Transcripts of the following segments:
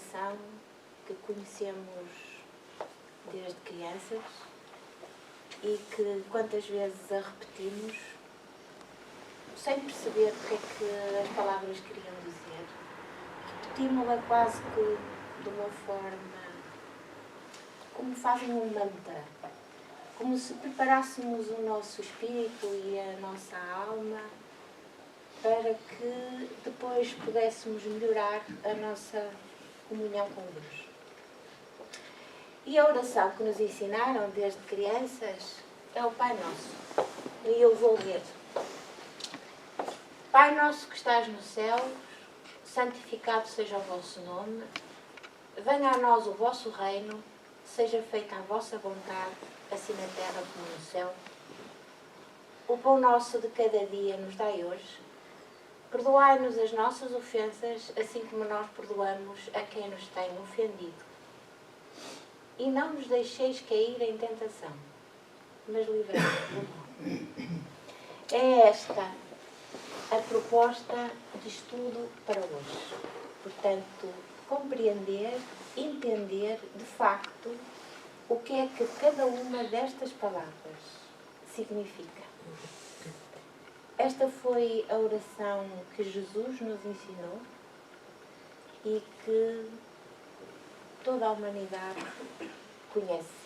oração que conhecemos desde crianças e que quantas vezes a repetimos sem perceber o que é que as palavras queriam dizer. Repetimos-la quase que de uma forma como fazem um mantra, como se preparássemos o nosso espírito e a nossa alma para que depois pudéssemos melhorar a nossa comunhão com Deus. E a oração que nos ensinaram desde crianças é o Pai Nosso. E eu vou ler. Pai nosso que estás no céu, santificado seja o vosso nome, venha a nós o vosso reino, seja feita a vossa vontade, assim na terra como no céu. O pão nosso de cada dia nos dai hoje. Perdoai-nos as nossas ofensas, assim como nós perdoamos a quem nos tem ofendido. E não nos deixeis cair em tentação, mas livrai-nos do mal. É esta a proposta de estudo para hoje. Portanto, compreender, entender de facto o que é que cada uma destas palavras significa. Esta foi a oração que Jesus nos ensinou e que toda a humanidade conhece.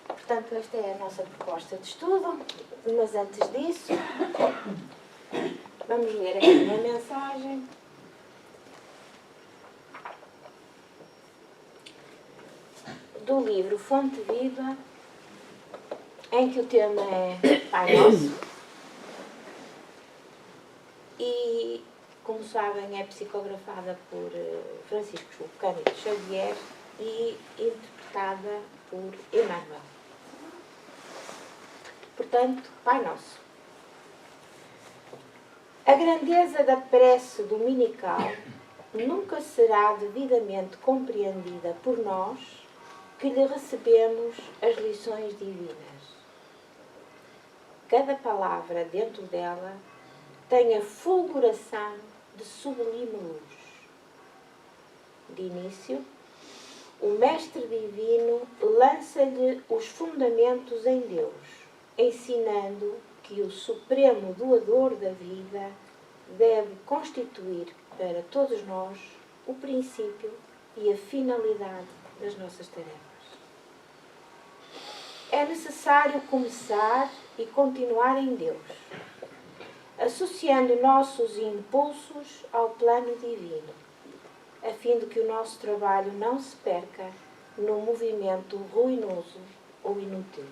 Portanto, esta é a nossa proposta de estudo, mas antes disso, vamos ler aqui uma mensagem do livro Fonte Viva, em que o tema é Pai Nosso. E, como sabem, é psicografada por Francisco Cândido Xavier e interpretada por Emmanuel. Portanto, Pai Nosso. A grandeza da prece dominical nunca será devidamente compreendida por nós que lhe recebemos as lições divinas. Cada palavra dentro dela tem a fulguração de sublime luz. De início, o Mestre Divino lança-lhe os fundamentos em Deus, ensinando que o supremo doador da vida deve constituir para todos nós o princípio e a finalidade das nossas tarefas. É necessário começar e continuar em Deus, associando nossos impulsos ao plano divino, a fim de que o nosso trabalho não se perca num movimento ruinoso ou inútil.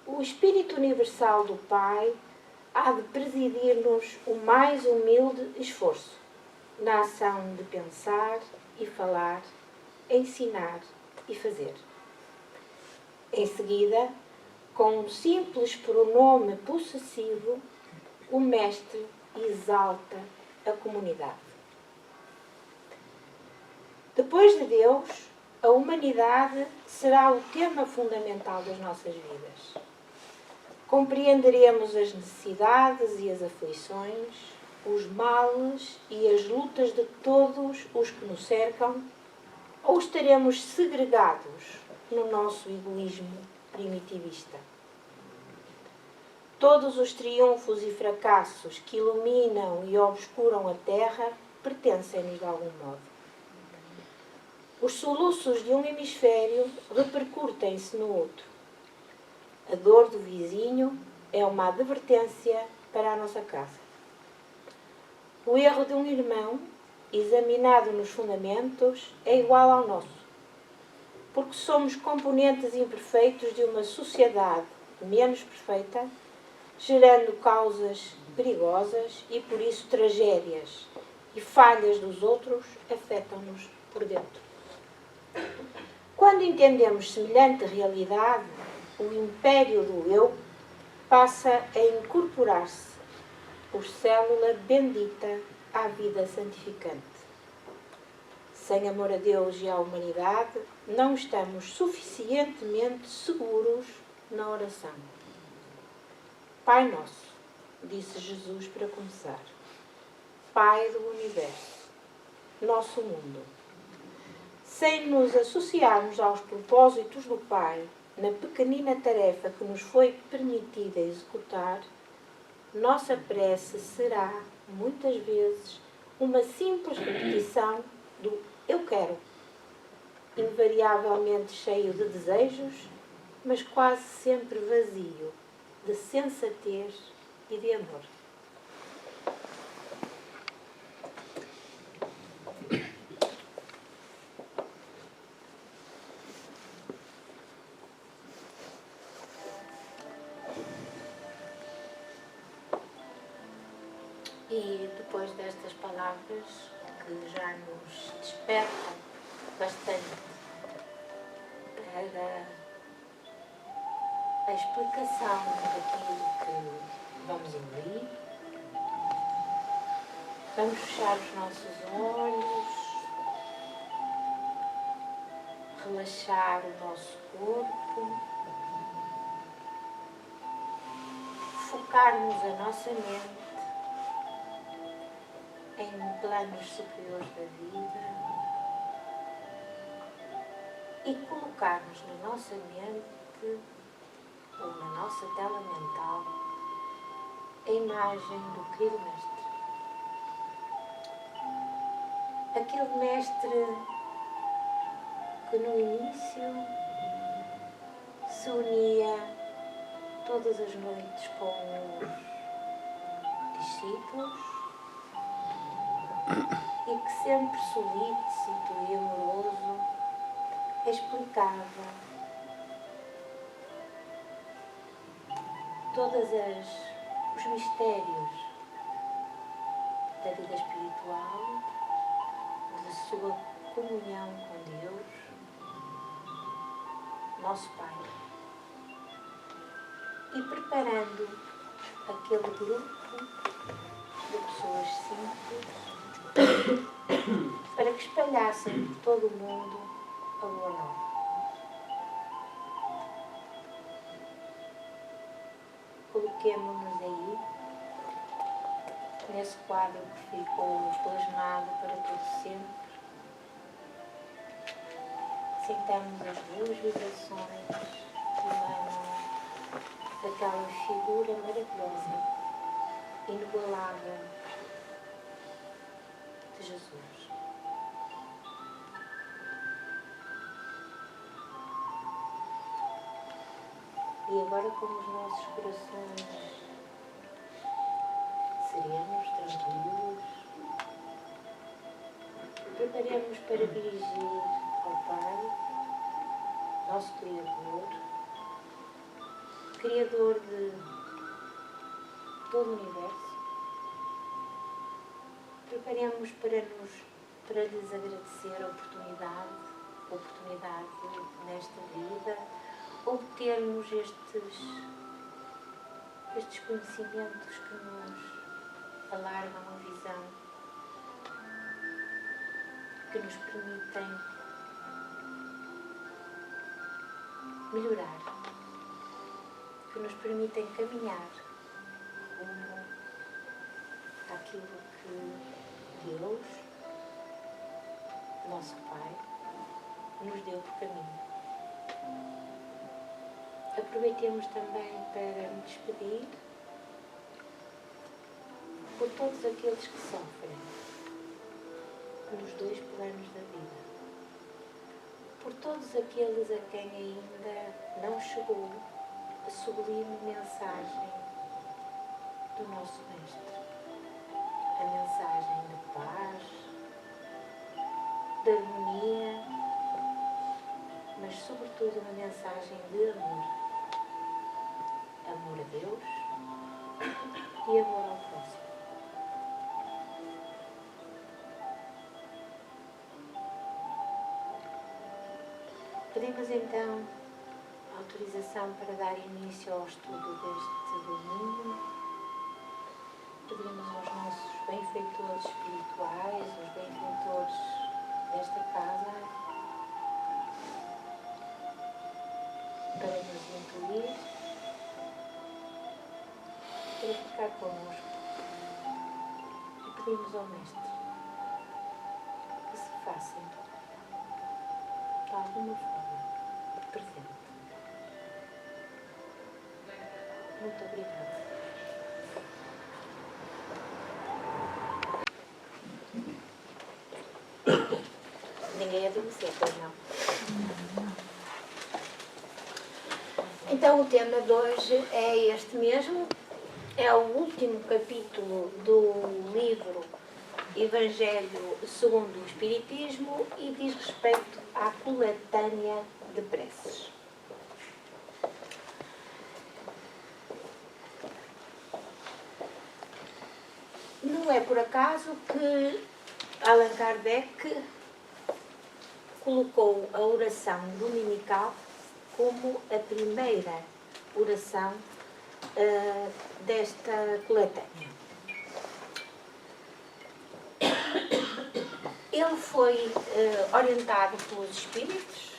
O Espírito Universal do Pai há de presidir-nos o mais humilde esforço na ação de pensar e falar, ensinar e fazer. Em seguida, com um simples pronome possessivo, o Mestre exalta a comunidade. Depois de Deus, a humanidade será o tema fundamental das nossas vidas. Compreenderemos as necessidades e as aflições, os males e as lutas de todos os que nos cercam, ou estaremos segregados no nosso egoísmo primitivista. Todos os triunfos e fracassos que iluminam e obscuram a Terra pertencem-nos de algum modo. Os soluços de um hemisfério repercutem-se no outro. A dor do vizinho é uma advertência para a nossa casa. O erro de um irmão, examinado nos fundamentos, é igual ao nosso, porque somos componentes imperfeitos de uma sociedade menos perfeita, gerando causas perigosas e, por isso, tragédias e falhas dos outros afetam-nos por dentro. Quando entendemos semelhante realidade, o império do eu passa a incorporar-se por célula bendita à vida santificante. Sem amor a Deus e à humanidade, não estamos suficientemente seguros na oração. Pai Nosso, disse Jesus para começar, Pai do Universo, nosso mundo. Sem nos associarmos aos propósitos do Pai, na pequenina tarefa que nos foi permitida executar, nossa prece será, muitas vezes, uma simples repetição do eu quero, invariavelmente cheio de desejos, mas quase sempre vazio de sensatez e de amor. E depois destas palavras que já nos despertam bastante para a explicação daquilo que vamos engolir, vamos fechar os nossos olhos, relaxar o nosso corpo, focarmos a nossa mente em planos superiores da vida e colocarmos na nossa mente ou na nossa tela mental a imagem do querido Mestre. Aquele Mestre que no início se unia todas as noites com os discípulos e que sempre solícito e amoroso explicava todos os mistérios da vida espiritual, de sua comunhão com Deus, nosso Pai, e preparando aquele grupo de pessoas simples para que espalhassem por todo o mundo a boa nova. Coloquemo-nos aí, nesse quadro que ficou plasmado para todo sempre. Sintamos as duas vibrações que emanam daquela figura maravilhosa, inigualável de Jesus. E agora, com os nossos corações serenos, tranquilos, preparemos para dirigir ao Pai, nosso Criador de todo o universo. Preparemos para lhes agradecer a oportunidade nesta vida, obtermos estes conhecimentos que nos alargam a visão, que nos permitem melhorar, que nos permitem caminhar rumo àquilo que Deus, nosso Pai, nos deu por caminho. Aproveitemos também para me despedir por todos aqueles que sofrem nos dois planos da vida, por todos aqueles a quem ainda não chegou a sublime mensagem do nosso Mestre, a mensagem de paz, de harmonia, mas sobretudo uma mensagem de amor. Amor a Deus e amor ao próximo. Pedimos então autorização para dar início ao estudo deste domingo. Pedimos aos nossos benfeitores espirituais, aos benfeitores desta casa, para nos incluir, para ficar connosco. E pedimos ao Mestre fácil. De alguma forma. Presente. Muito obrigada. Ninguém adormeceu, pois não? Então o tema de hoje é este mesmo. É o último capítulo do livro Evangelho segundo o Espiritismo e diz respeito à coletânea de preces. Não é por acaso que Allan Kardec colocou a oração dominical como a primeira oração desta coletânea. Ele foi orientado pelos espíritos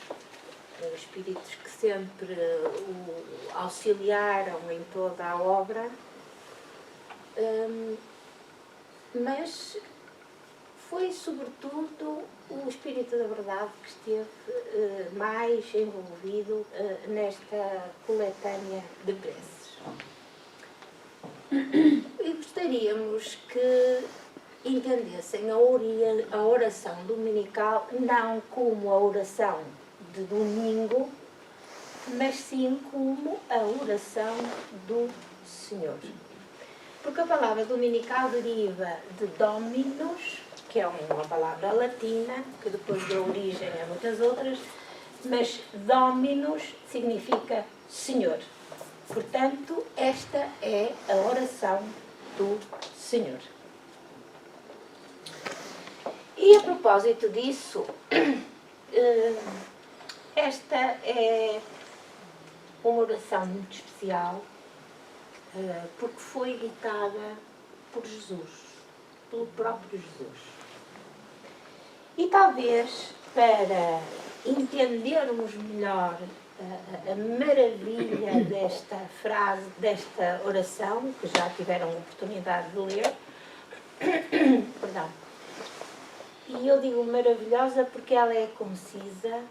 que sempre o auxiliaram em toda a obra, mas foi sobretudo o Espírito da Verdade que esteve mais envolvido nesta coletânea de preces. E gostaríamos que entendessem a oração dominical não como a oração de domingo, mas sim como a oração do Senhor. Porque a palavra dominical deriva de Dominus, que é uma palavra latina, que depois deu origem a muitas outras, mas Dominus significa Senhor. Portanto, esta é a oração do Senhor. E a propósito disso, esta é uma oração muito especial, porque foi ditada por Jesus, pelo próprio Jesus. E talvez para entendermos melhor a maravilha desta frase, desta oração, que já tiveram a oportunidade de ler, perdão. E eu digo maravilhosa porque ela é concisa,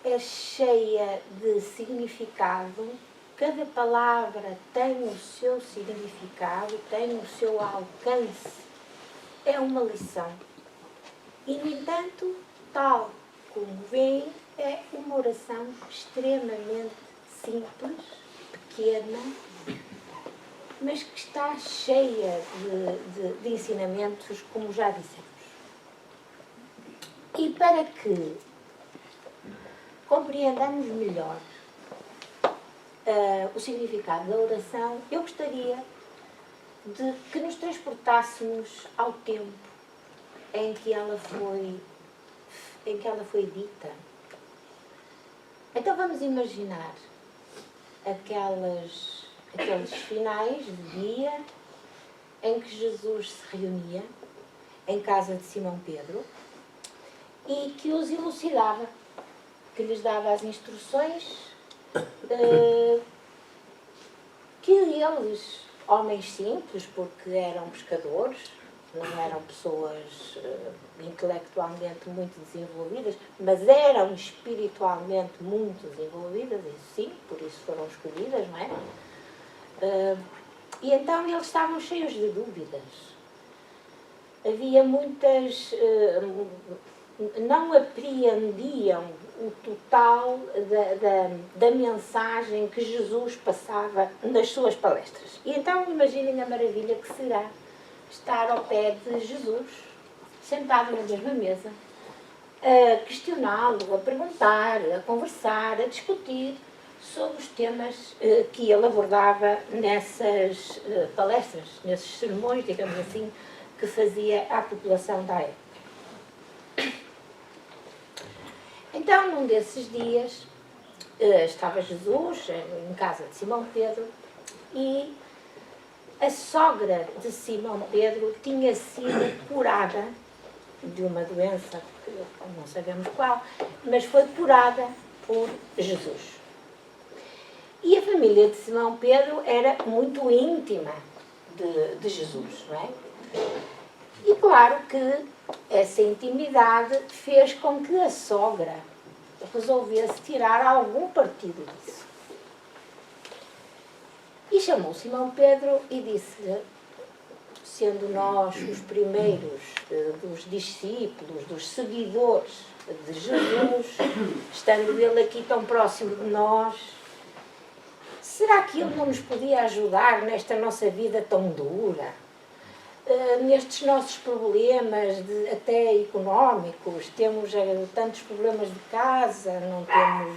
é cheia de significado, cada palavra tem o seu significado, tem o seu alcance, é uma lição. E, no entanto, tal como veem, é uma oração extremamente simples, pequena, mas que está cheia de ensinamentos, como já dissemos. E para que compreendamos melhor o significado da oração, eu gostaria de que nos transportássemos ao tempo em que ela foi dita. Então vamos imaginar aqueles finais de dia em que Jesus se reunia em casa de Simão Pedro e que os elucidava, que lhes dava as instruções que eles, homens simples, porque eram pescadores, não eram pessoas intelectualmente muito desenvolvidas, mas eram espiritualmente muito desenvolvidas, isso sim, por isso foram escolhidas, não é? E então eles estavam cheios de dúvidas. Havia muitas... não apreendiam o total da mensagem que Jesus passava nas suas palestras. E então imaginem a maravilha que será estar ao pé de Jesus, sentado na mesma mesa, a questioná-lo, a perguntar, a conversar, a discutir sobre os temas que ele abordava nessas palestras, nesses sermões, digamos assim, que fazia à população da época. Então, num desses dias, estava Jesus em casa de Simão Pedro e a sogra de Simão Pedro tinha sido curada de uma doença, que não sabemos qual, mas foi curada por Jesus. E a família de Simão Pedro era muito íntima de Jesus, não é? E claro que essa intimidade fez com que a sogra resolvesse tirar algum partido disso. E chamou Simão Pedro e disse-lhe, sendo nós os primeiros dos discípulos, dos seguidores de Jesus, estando ele aqui tão próximo de nós, será que ele não nos podia ajudar nesta nossa vida tão dura? Nestes nossos problemas, até económicos, temos tantos problemas de casa, não temos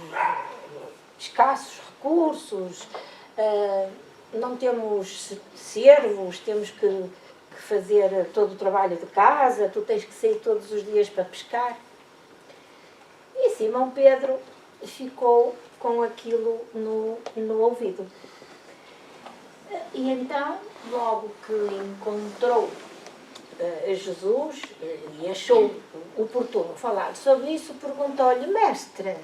escassos recursos, não temos servos, temos que fazer todo o trabalho de casa, tu tens que sair todos os dias para pescar. E Simão Pedro ficou com aquilo no ouvido. E então, logo que encontrou Jesus e achou oportuno falar sobre isso, perguntou-lhe, mestre,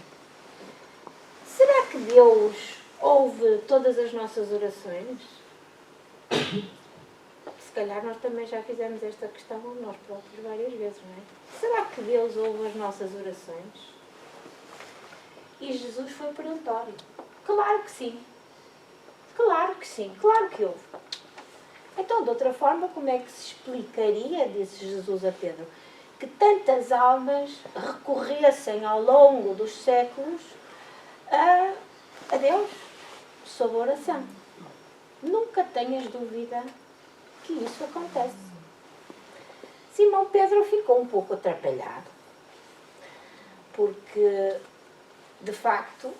será que Deus ouve todas as nossas orações? Se calhar nós também já fizemos esta questão nós próprios várias vezes, não é? Será que Deus ouve as nossas orações? E Jesus foi peremptório. Claro que sim. Claro que sim. Claro que ouve. Então, de outra forma, como é que se explicaria, disse Jesus a Pedro, que tantas almas recorressem ao longo dos séculos a Deus sob oração? Nunca tenhas dúvida que isso acontece. Simão Pedro ficou um pouco atrapalhado, porque, de facto,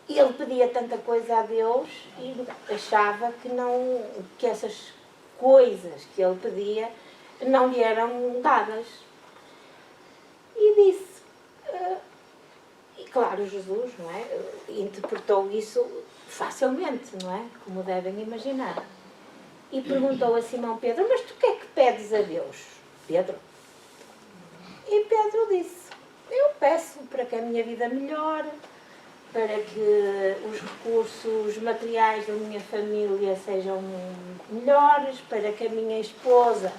ele pedia tanta coisa a Deus e achava que essas coisas que ele pedia não lhe eram dadas. E disse, e claro, Jesus, não é, interpretou isso facilmente, não é? Como devem imaginar. E perguntou a Simão Pedro, mas tu o que é que pedes a Deus, Pedro? E Pedro disse, eu peço para que a minha vida melhore, para que os recursos materiais da minha família sejam melhores, para que a minha esposa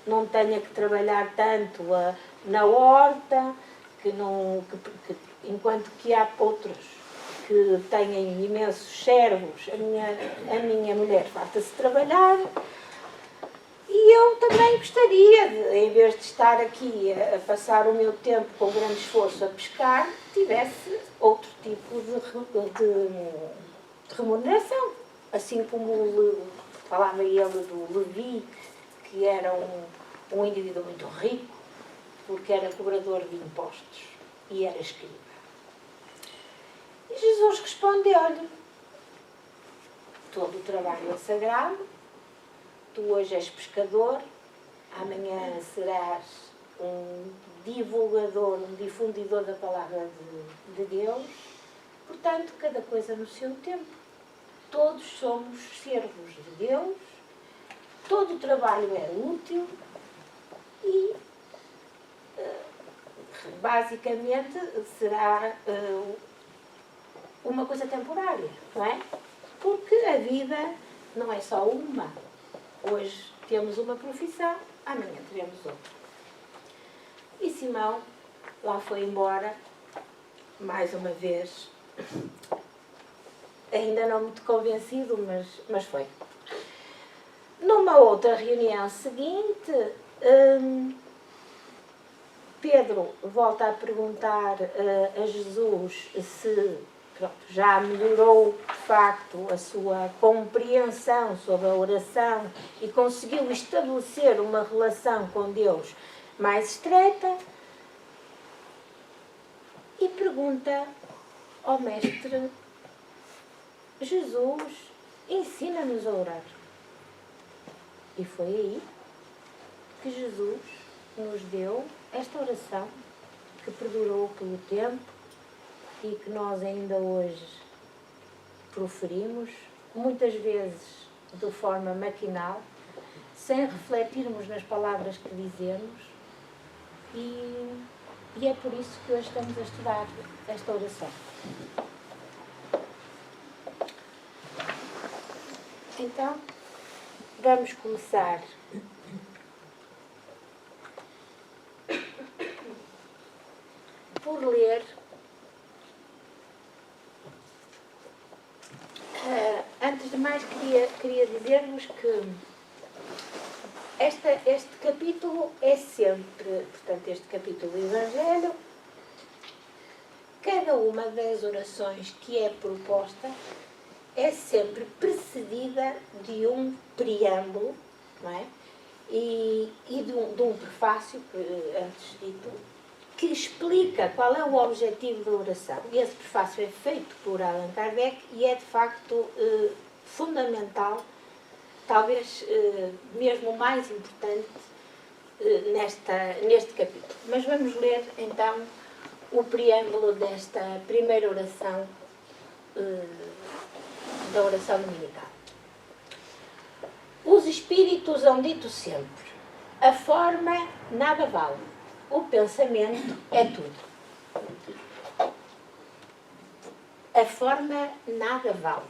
não tenha que trabalhar tanto na horta, enquanto que há outros que têm imensos servos, a minha mulher farta-se de trabalhar. E eu também gostaria, em vez de estar aqui a passar o meu tempo com grande esforço a pescar, tivesse outro tipo de remuneração. Assim como falava ele do Levi, que era um indivíduo muito rico, porque era cobrador de impostos e era escriba. E Jesus respondeu-lhe, todo o trabalho é sagrado, tu hoje és pescador, amanhã serás um divulgador, um difundidor da palavra de Deus. Portanto, cada coisa no seu tempo. Todos somos servos de Deus, todo o trabalho é útil e, basicamente, será uma coisa temporária, não é? Porque a vida não é só uma. Hoje temos uma profissão, amanhã teremos outra. E Simão lá foi embora, mais uma vez, ainda não muito convencido, mas foi. Numa outra reunião seguinte, Pedro volta a perguntar a Jesus se já melhorou, de facto, a sua compreensão sobre a oração e conseguiu estabelecer uma relação com Deus mais estreita. E pergunta ao Mestre, Jesus, ensina-nos a orar. E foi aí que Jesus nos deu esta oração que perdurou pelo tempo e que nós ainda hoje proferimos, muitas vezes de forma maquinal, sem refletirmos nas palavras que dizemos, e é por isso que hoje estamos a estudar esta oração. Então, vamos começar mais queria dizer-vos que este capítulo é sempre, portanto, este capítulo do Evangelho, cada uma das orações que é proposta é sempre precedida de um preâmbulo, não é? E de um prefácio, antes dito, que explica qual é o objetivo da oração. E esse prefácio é feito por Allan Kardec e é, de facto, fundamental, talvez mesmo o mais importante neste capítulo. Mas vamos ler, então, o preâmbulo desta primeira oração, da oração dominical. Os espíritos hão dito sempre: a forma nada vale, o pensamento é tudo. A forma nada vale,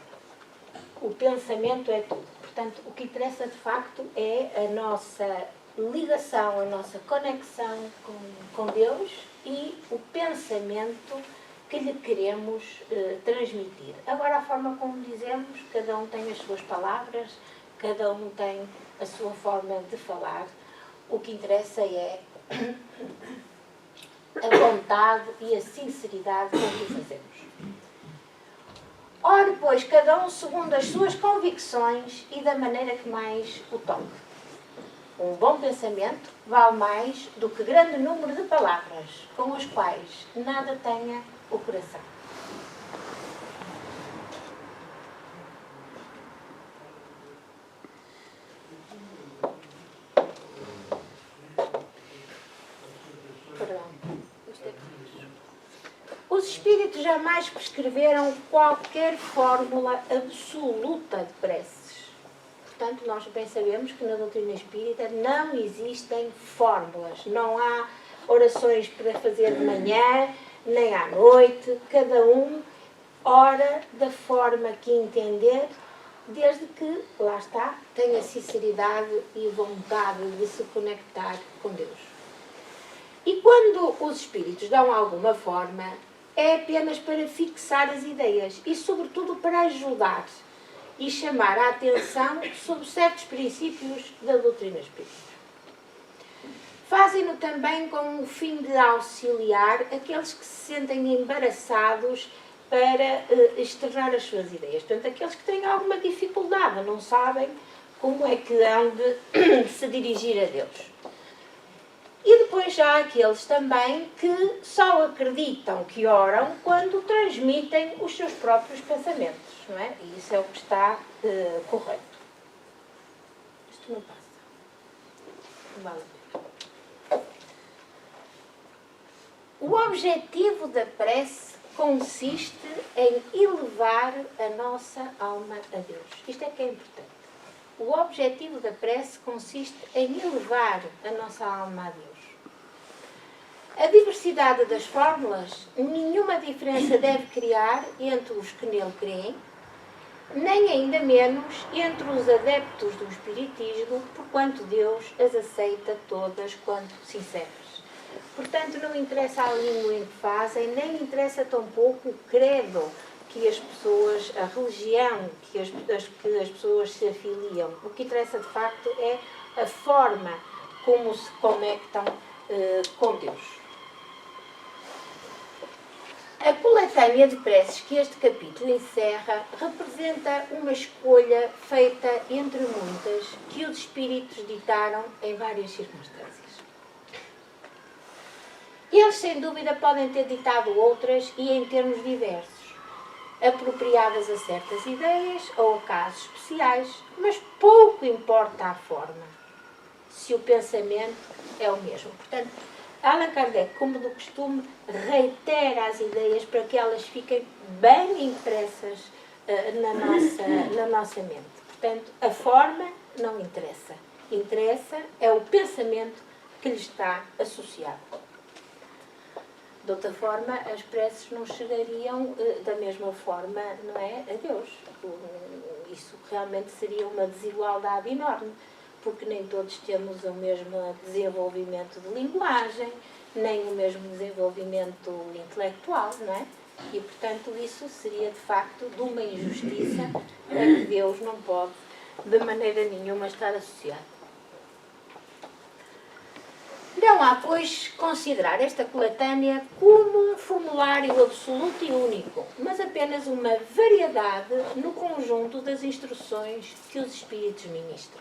o pensamento é tudo. Portanto, o que interessa de facto é a nossa ligação, a nossa conexão com Deus e o pensamento que lhe queremos transmitir. Agora, a forma como dizemos, cada um tem as suas palavras, cada um tem a sua forma de falar. O que interessa é a vontade e a sinceridade com que o fazemos. Ore, pois, cada um segundo as suas convicções e da maneira que mais o toque. Um bom pensamento vale mais do que grande número de palavras, com as quais nada tenha o coração. Os espíritos jamais prescreveram qualquer fórmula absoluta de preces. Portanto, nós bem sabemos que na doutrina espírita não existem fórmulas. Não há orações para fazer de manhã, nem à noite. Cada um ora da forma que entender, desde que, lá está, tenha sinceridade e vontade de se conectar com Deus. E quando os espíritos dão alguma forma, é apenas para fixar as ideias e, sobretudo, para ajudar e chamar a atenção sobre certos princípios da doutrina espírita. Fazem-no também com o fim de auxiliar aqueles que se sentem embaraçados para externar as suas ideias. Portanto, aqueles que têm alguma dificuldade, não sabem como é que hão de se dirigir a Deus. E depois há aqueles também que só acreditam que oram quando transmitem os seus próprios pensamentos, não é? E isso é o que está correto. Isto não passa. Não vale a pena. O objetivo da prece consiste em elevar a nossa alma a Deus. Isto é que é importante. O objetivo da prece consiste em elevar a nossa alma a Deus. A diversidade das fórmulas nenhuma diferença deve criar entre os que nele creem, nem ainda menos entre os adeptos do Espiritismo, porquanto Deus as aceita todas quanto sinceras. Portanto, não interessa a língua em que fazem, nem interessa tampouco o credo que as pessoas, a religião que as pessoas se afiliam. O que interessa, de facto, é a forma como se conectam com Deus. A coletânea de preces que este capítulo encerra representa uma escolha feita entre muitas que os espíritos ditaram em várias circunstâncias. Eles, sem dúvida, podem ter ditado outras e em termos diversos, apropriadas a certas ideias ou a casos especiais, mas pouco importa a forma, se o pensamento é o mesmo. Portanto, Allan Kardec, como do costume, reitera as ideias para que elas fiquem bem impressas na nossa mente. Portanto, a forma não interessa. Interessa é o pensamento que lhe está associado. De outra forma, as preces não chegariam da mesma forma, não é, a Deus. Isso realmente seria uma desigualdade enorme, porque nem todos temos o mesmo desenvolvimento de linguagem, nem o mesmo desenvolvimento intelectual, não é? E, portanto, isso seria, de facto, de uma injustiça a que Deus não pode de maneira nenhuma estar associado. Não há, pois, considerar esta coletânea como um formulário absoluto e único, mas apenas uma variedade no conjunto das instruções que os Espíritos ministram.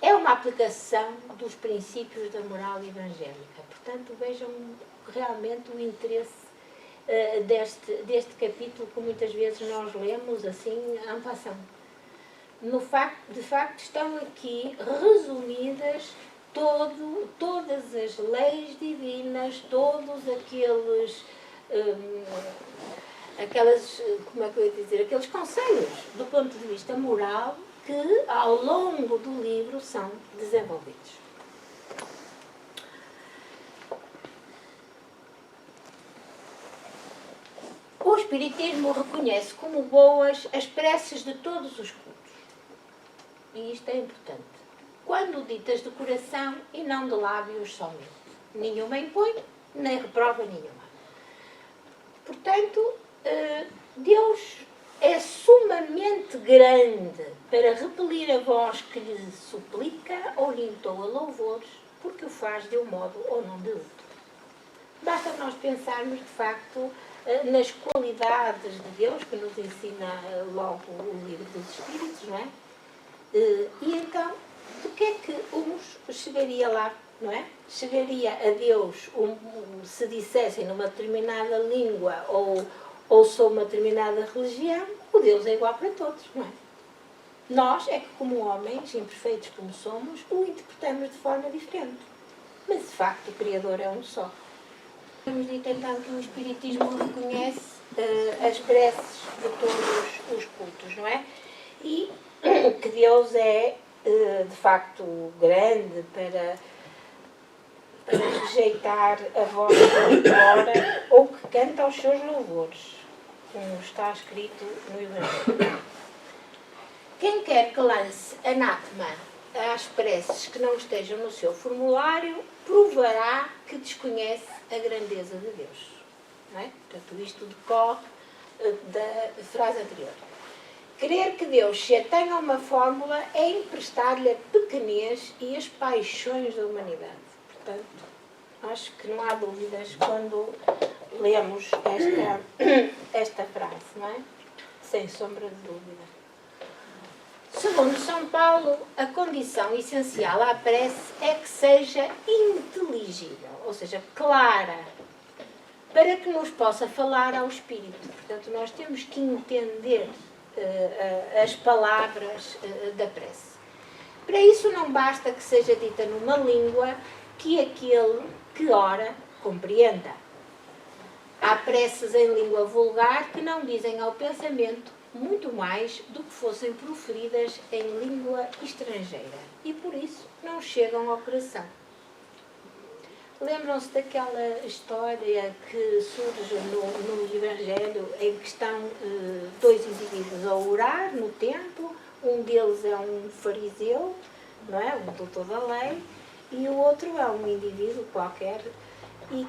É uma aplicação dos princípios da moral evangélica. Portanto, vejam realmente o interesse deste capítulo que muitas vezes nós lemos assim, en passant. De facto, estão aqui resumidas todas as leis divinas, todos aqueles conselhos do ponto de vista moral que ao longo do livro são desenvolvidos. O Espiritismo reconhece como boas as preces de todos os cultos. E isto é importante. Quando ditas de coração e não de lábios somente. Nenhuma impõe, nem reprova nenhuma. Portanto, Deus é sumamente grande para repelir a voz que lhe suplica ou lhe entoa louvores, porque o faz de um modo ou não de outro. Basta nós pensarmos, de facto, nas qualidades de Deus, que nos ensina logo o livro dos Espíritos, não é? E então, do que é que uns chegaria lá, não é? Chegaria a Deus, se dissessem numa determinada língua ou sob uma determinada religião, o Deus é igual para todos, não é? Nós é que, como homens, imperfeitos como somos, o interpretamos de forma diferente. Mas, de facto, o Criador é um só. Temos dito, então, que o Espiritismo reconhece as preces de todos os cultos, não é? E que Deus é, de facto, grande para rejeitar a voz que ora ou que canta aos seus louvores, como está escrito no Evangelho. Quem quer que lance anátema às preces que não estejam no seu formulário, provará que desconhece a grandeza de Deus. Não é? Portanto, isto decorre da frase anterior. Querer que Deus se atenha a uma fórmula é emprestar-lhe a pequenez e as paixões da humanidade. Portanto, acho que não há dúvidas quando lemos esta frase, não é? Sem sombra de dúvida. Segundo São Paulo, a condição essencial à prece é que seja inteligível, ou seja, clara, para que nos possa falar ao Espírito. Portanto, nós temos que entender as palavras da prece. Para isso não basta que seja dita numa língua que aquele que ora compreenda. Há preces em língua vulgar que não dizem ao pensamento muito mais do que fossem proferidas em língua estrangeira e por isso não chegam ao coração. Lembram-se daquela história que surge no Evangelho em que estão dois indivíduos a orar no templo, um deles é um fariseu, não é? Um doutor da lei, e o outro é um indivíduo qualquer, e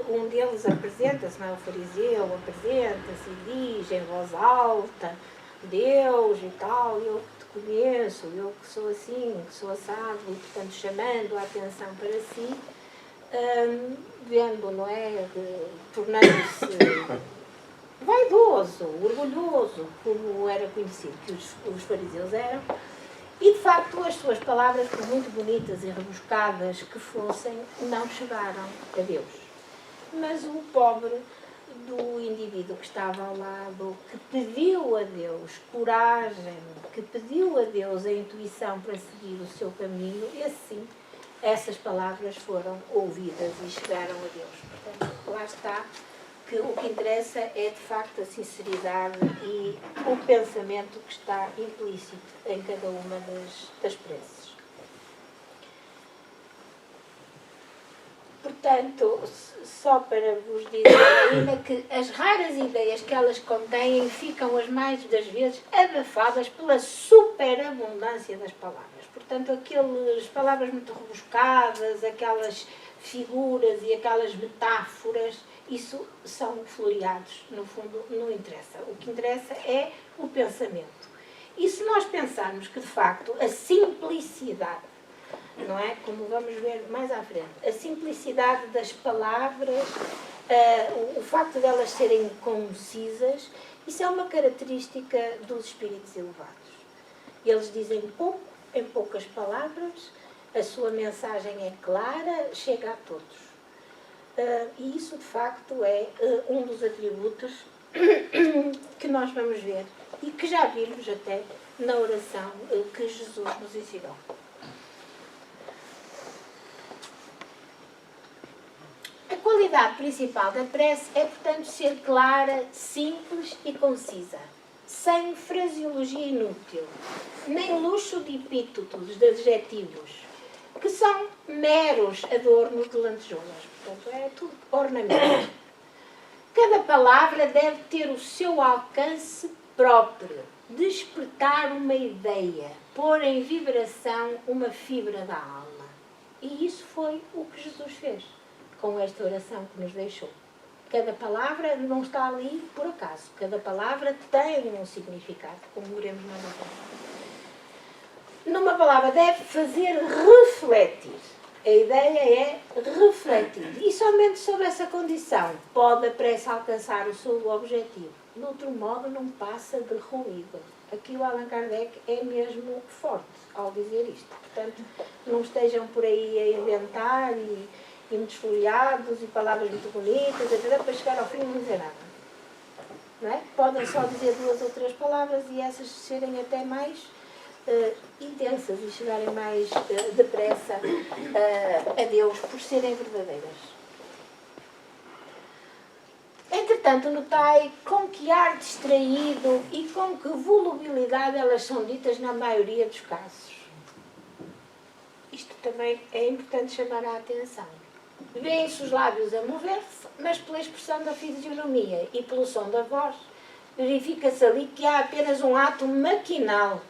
um deles apresenta-se, não é? O fariseu apresenta-se e diz em voz alta, Deus e tal, eu que te conheço, eu que sou assim, que sou assado, e portanto chamando a atenção para si, vendo, não é, tornando-se vaidoso, orgulhoso, como era conhecido que os fariseus eram, e de facto as suas palavras, por muito bonitas e rebuscadas que fossem, não chegaram a Deus. Mas o pobre do indivíduo que estava ao lado, que pediu a Deus coragem, que pediu a Deus a intuição para seguir o seu caminho, esse sim, essas palavras foram ouvidas e chegaram a Deus. Portanto, lá está que o que interessa é de facto a sinceridade e o pensamento que está implícito em cada uma das preces. Portanto, só para vos dizer ainda que as raras ideias que elas contêm ficam as mais das vezes abafadas pela superabundância das palavras. Portanto, aquelas palavras muito rebuscadas, aquelas figuras e aquelas metáforas, isso são floreados, no fundo não interessa. O que interessa é o pensamento. E se nós pensarmos que, de facto, a simplicidade, não é? Como vamos ver mais à frente, a simplicidade das palavras, o facto de elas serem concisas, isso é uma característica dos espíritos elevados. Eles dizem pouco, em poucas palavras, a sua mensagem é clara, chega a todos. E isso, de facto, é um dos atributos que nós vamos ver e que já vimos até na oração que Jesus nos ensinou. A qualidade principal da prece é, portanto, ser clara, simples e concisa, sem fraseologia inútil, nem luxo de epítetos, de adjetivos, que são meros adornos de lantejoulas. Portanto, é tudo ornamento. Cada palavra deve ter o seu alcance próprio, despertar uma ideia, pôr em vibração uma fibra da alma. E isso foi o que Jesus fez com esta oração que nos deixou. Cada palavra não está ali por acaso. Cada palavra tem um significado, como veremos mais à frente. Numa palavra deve fazer refletir. A ideia é refletir. E somente sob essa condição pode a prece alcançar o seu objetivo. De outro modo, não passa de ruído. Aqui o Allan Kardec é mesmo forte ao dizer isto. Portanto, não estejam por aí a inventar e muitos folheados e palavras muito bonitas, etc., para chegar ao fim e não dizer nada. Não é? Podem só dizer 2 ou 3 palavras e essas serem até mais intensas e chegarem mais depressa a Deus por serem verdadeiras. Entretanto, notai com que ar distraído e com que volubilidade elas são ditas na maioria dos casos. Isto também é importante chamar a atenção. Vêem-se os lábios a mover-se, mas pela expressão da fisionomia e pelo som da voz, verifica-se ali que há apenas um ato maquinal.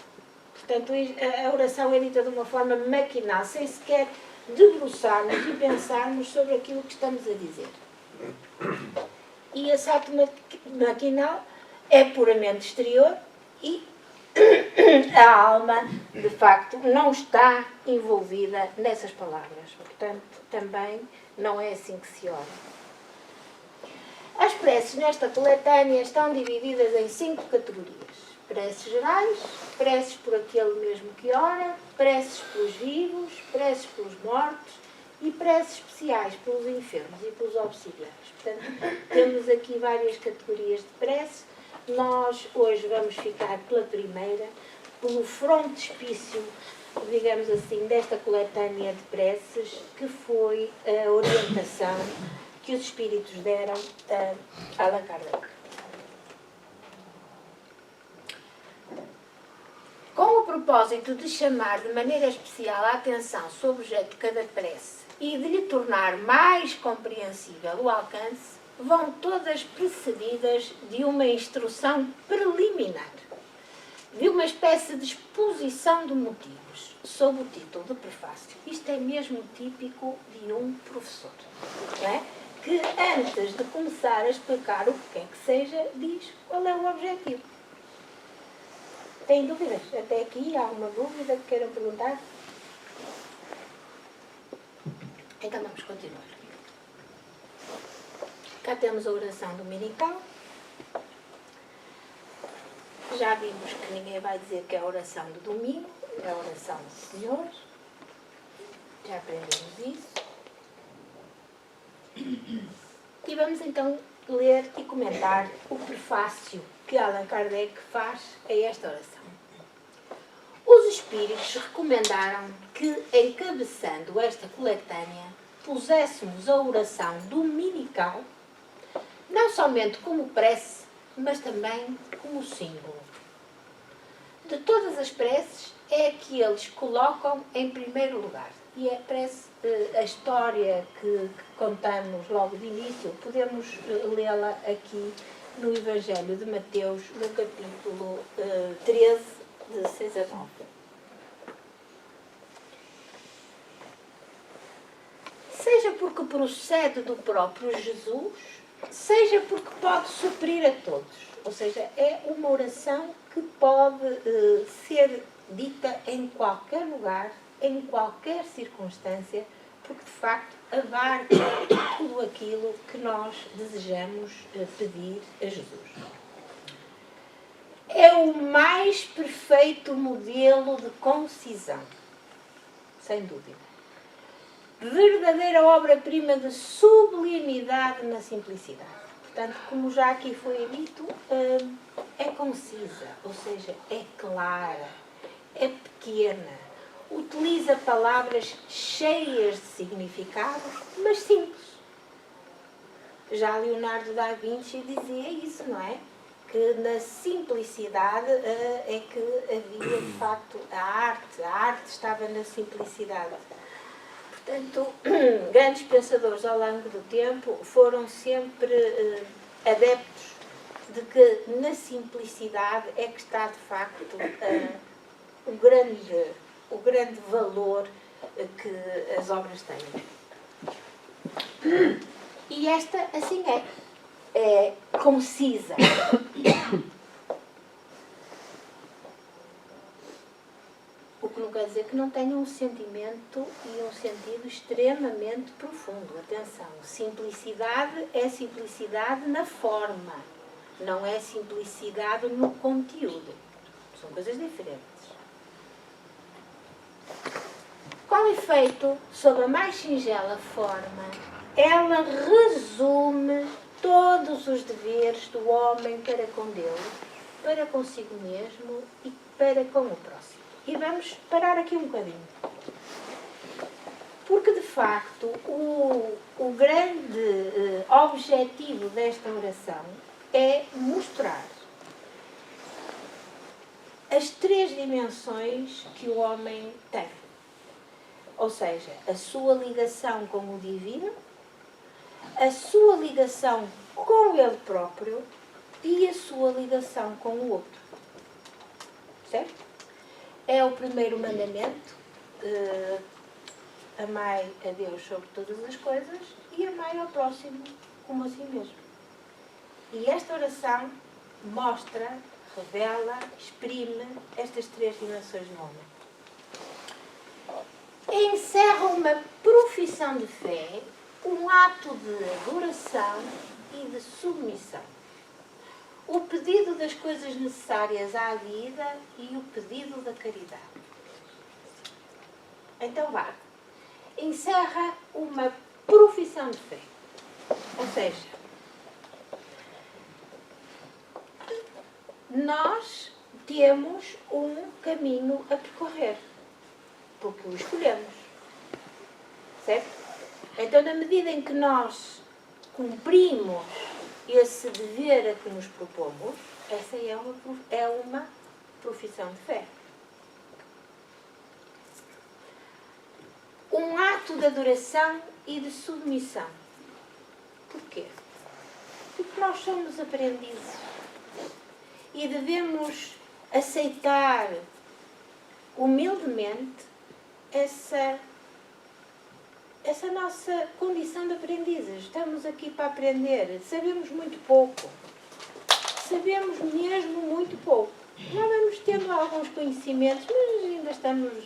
Portanto, a oração é dita de uma forma maquinal, sem sequer debruçarmos e pensarmos sobre aquilo que estamos a dizer. E esse ato maquinal é puramente exterior e a alma, de facto, não está envolvida nessas palavras. Portanto, também não é assim que se ora. As preces nesta coletânea estão divididas em 5 categorias. Preces gerais, preces por aquele mesmo que ora, preces pelos vivos, preces pelos mortos e preces especiais pelos enfermos e pelos obsidianos. Portanto, temos aqui várias categorias de preces. Nós hoje vamos ficar pela primeira, pelo frontispício, digamos assim, desta coletânea de preces, que foi a orientação que os espíritos deram a Allan Kardec. Com o propósito de chamar de maneira especial a atenção sobre o objeto de cada prece e de lhe tornar mais compreensível o alcance, vão todas precedidas de uma instrução preliminar, de uma espécie de exposição de motivos, sob o título de prefácio. Isto é mesmo típico de um professor, não é? Que antes de começar a explicar o que quer que seja, diz qual é o objetivo. Têm dúvidas? Até aqui há alguma dúvida que queiram perguntar? Então vamos continuar. Cá temos a oração dominical. Já vimos que ninguém vai dizer que é a oração do domingo, é a oração do Senhor. Já aprendemos isso. E vamos então ler e comentar o prefácio que Allan Kardec faz a esta oração. Os espíritos recomendaram que, encabeçando esta coletânea, puséssemos a oração dominical não somente como prece, mas também como símbolo. De todas as preces, é a que eles colocam em primeiro lugar. E a prece, a história que contamos logo de início, podemos lê-la aqui no Evangelho de Mateus, no capítulo 13, de 6 a 9. Seja porque procede do próprio Jesus, seja porque pode suprir a todos. Ou seja, é uma oração que pode ser dita em qualquer lugar, em qualquer circunstância, porque de facto abarca tudo aquilo que nós desejamos pedir a Jesus. É o mais perfeito modelo de concisão, sem dúvida. Verdadeira obra-prima de sublimidade na simplicidade. Portanto, como já aqui foi dito, é concisa, ou seja, é clara, é pequena, utiliza palavras cheias de significado, mas simples. Já Leonardo da Vinci dizia isso, não é? Que na simplicidade é que havia, de facto, a arte estava na simplicidade. Portanto, grandes pensadores ao longo do tempo foram sempre adeptos de que na simplicidade é que está, de facto, o grande valor que as obras têm. E esta, assim é concisa. O que não quer dizer que não tenha um sentimento e um sentido extremamente profundo. Atenção, simplicidade é simplicidade na forma, não é simplicidade no conteúdo. São coisas diferentes. Com efeito, sob a mais singela forma, ela resume todos os deveres do homem para com Deus, para consigo mesmo e para com o próximo. E vamos parar aqui um bocadinho. Porque, de facto, o grande objetivo desta oração é mostrar as três dimensões que o homem tem. Ou seja, a sua ligação com o divino, a sua ligação com ele próprio e a sua ligação com o outro. Certo? É o primeiro mandamento, amai a Deus sobre todas as coisas e amai ao próximo como a si mesmo. E esta oração mostra, revela, exprime estas três dimensões do homem. Encerra uma profissão de fé, um ato de adoração e de submissão. O pedido das coisas necessárias à vida e o pedido da caridade. Então vá. Encerra uma profissão de fé. Ou seja, nós temos um caminho a percorrer. Porque o escolhemos. Certo? Então, na medida em que nós cumprimos esse dever a que nos propomos, essa é uma profissão de fé. Um ato de adoração e de submissão. Porquê? Porque nós somos aprendizes e devemos aceitar humildemente essa nossa condição de aprendizes. Estamos aqui para aprender. Sabemos muito pouco. Sabemos mesmo muito pouco. Nós vamos tendo alguns conhecimentos, mas ainda estamos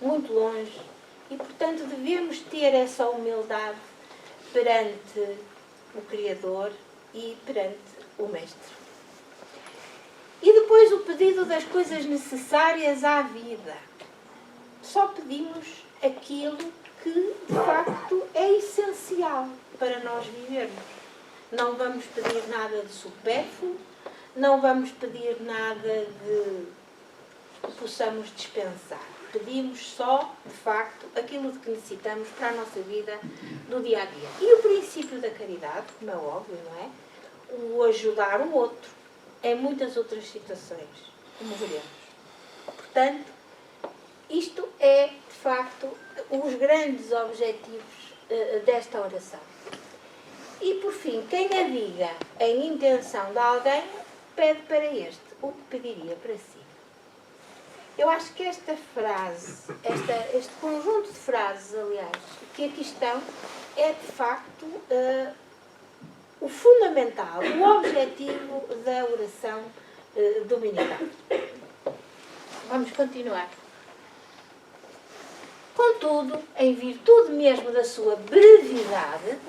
muito longe. E, portanto, devemos ter essa humildade perante o Criador e perante o Mestre. E depois o pedido das coisas necessárias à vida. Só pedimos aquilo que, de facto, é essencial para nós vivermos. Não vamos pedir nada de supérfluo, não vamos pedir nada que possamos dispensar. Pedimos só, de facto, aquilo de que necessitamos para a nossa vida do dia a dia. E o princípio da caridade, como é óbvio, não é? O ajudar o outro em muitas outras situações, como veremos. Portanto, isto é, de facto, os grandes objetivos desta oração. E, por fim, quem a diga em intenção de alguém, pede para este o que pediria para si. Eu acho que esta frase, este conjunto de frases, aliás, que aqui estão, é, de facto, o fundamental, o objetivo da oração dominical. Vamos continuar. Contudo, em virtude mesmo da sua brevidade,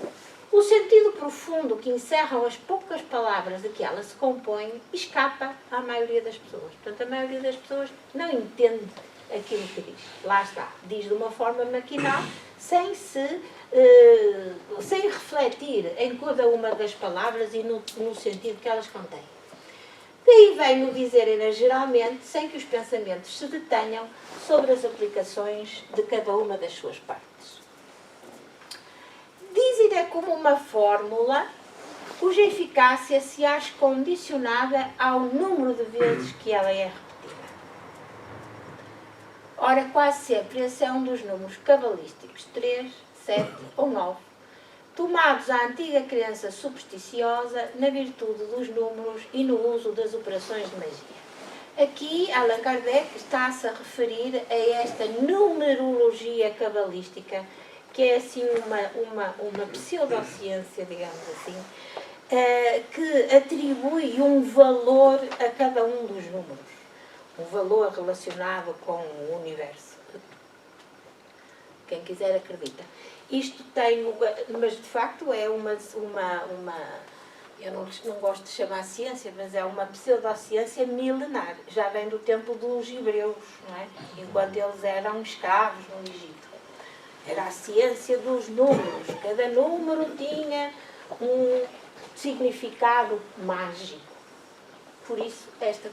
o sentido profundo que encerram as poucas palavras de que ela se compõe escapa à maioria das pessoas. Portanto, a maioria das pessoas não entende aquilo que diz. Lá está. Diz de uma forma maquinal, sem refletir em cada uma das palavras e no sentido que elas contêm. Daí vem o dizer geralmente, sem que os pensamentos se detenham sobre as aplicações de cada uma das suas partes. Dizer é como uma fórmula cuja eficácia se acha condicionada ao número de vezes que ela é repetida. Ora, quase sempre esse é um dos números cabalísticos, 3, 7 ou 9, tomados à antiga crença supersticiosa na virtude dos números e no uso das operações de magia. Aqui, Allan Kardec está-se a referir a esta numerologia cabalística, que é assim uma pseudociência, digamos assim, que atribui um valor a cada um dos números. Um valor relacionado com o universo. Quem quiser acredita. Isto tem, mas de facto é uma eu não gosto de chamar ciência, mas é uma pseudociência milenar. Já vem do tempo dos hebreus, não é? Enquanto eles eram escravos no Egito. Era a ciência dos números. Cada número tinha um significado mágico. Por isso, esta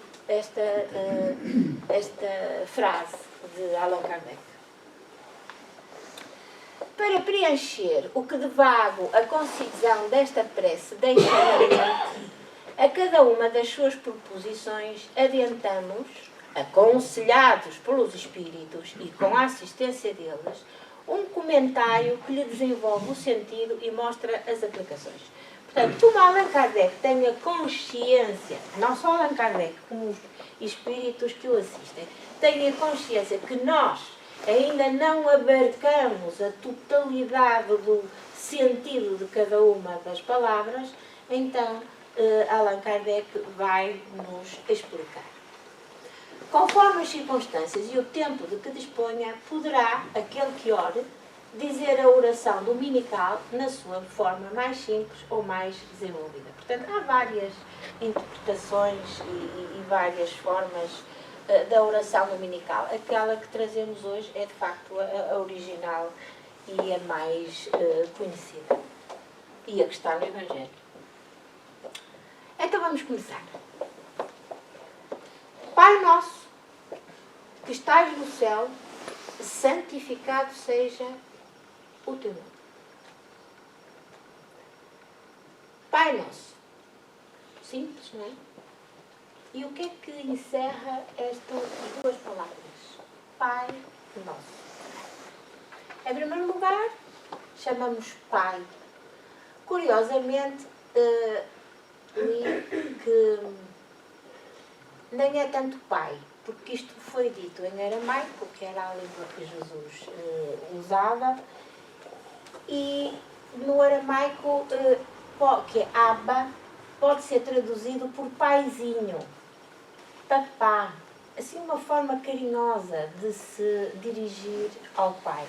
frase de Allan Kardec. Para preencher o que de vago a concisão desta prece deixa na mente, a cada uma das suas proposições adiantamos, aconselhados pelos espíritos e com a assistência deles, um comentário que lhe desenvolve o sentido e mostra as aplicações. Portanto, como Allan Kardec tenha consciência, não só Allan Kardec, como os espíritos que o assistem, tenha consciência que nós ainda não abarcamos a totalidade do sentido de cada uma das palavras, então Allan Kardec vai nos explicar. Conforme as circunstâncias e o tempo de que disponha, poderá aquele que ore dizer a oração dominical na sua forma mais simples ou mais desenvolvida. Portanto, há várias interpretações e várias formas da oração dominical. Aquela que trazemos hoje é, de facto, a original e a mais conhecida. E a que está no Evangelho. Então, vamos começar. Pai nosso, que estás no céu, santificado seja o teu nome. Pai nosso. Simples, não é? E o que é que encerra estas duas palavras? Pai nosso. Em primeiro lugar, chamamos Pai. Curiosamente, li que nem é tanto Pai, porque isto foi dito em aramaico, que era a língua que Jesus usava, e no aramaico, que é Abba, pode ser traduzido por paizinho, papá, assim uma forma carinhosa de se dirigir ao Pai.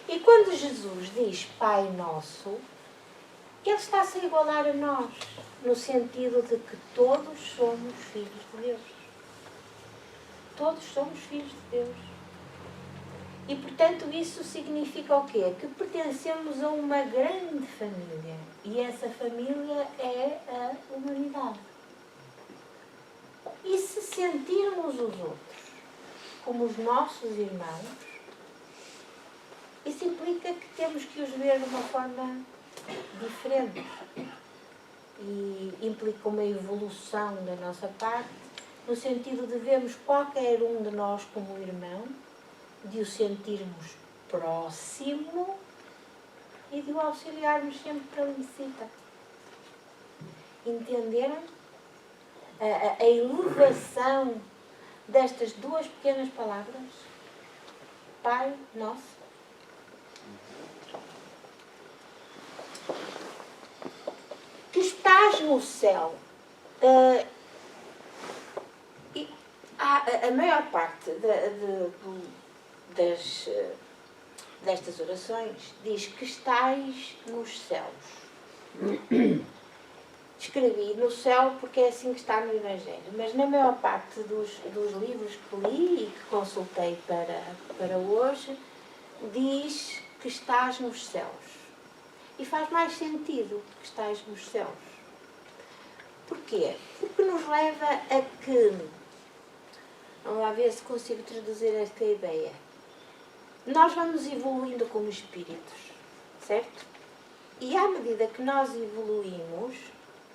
E quando Jesus diz Pai Nosso, Ele está-se a igualar a nós, no sentido de que todos somos filhos de Deus. Todos somos filhos de Deus. E, portanto, isso significa o quê? Que pertencemos a uma grande família. E essa família é a humanidade. E se sentirmos os outros como os nossos irmãos, isso implica que temos que os ver de uma forma diferente. E implica uma evolução da nossa parte, no sentido de vermos qualquer um de nós como irmão, de o sentirmos próximo e de o auxiliarmos sempre que ele necessita. Entenderam a elevação destas duas pequenas palavras? Pai Nosso. estás no céu. A maior parte destas orações diz que estais nos céus. Escrevi no céu porque é assim que está no Evangelho, mas na maior parte dos livros que li e que consultei para hoje, diz que estás nos céus. E faz mais sentido que estás nos céus. Porquê? Porque nos leva a que, vamos lá ver se consigo traduzir esta ideia, nós vamos evoluindo como espíritos, certo? E à medida que nós evoluímos,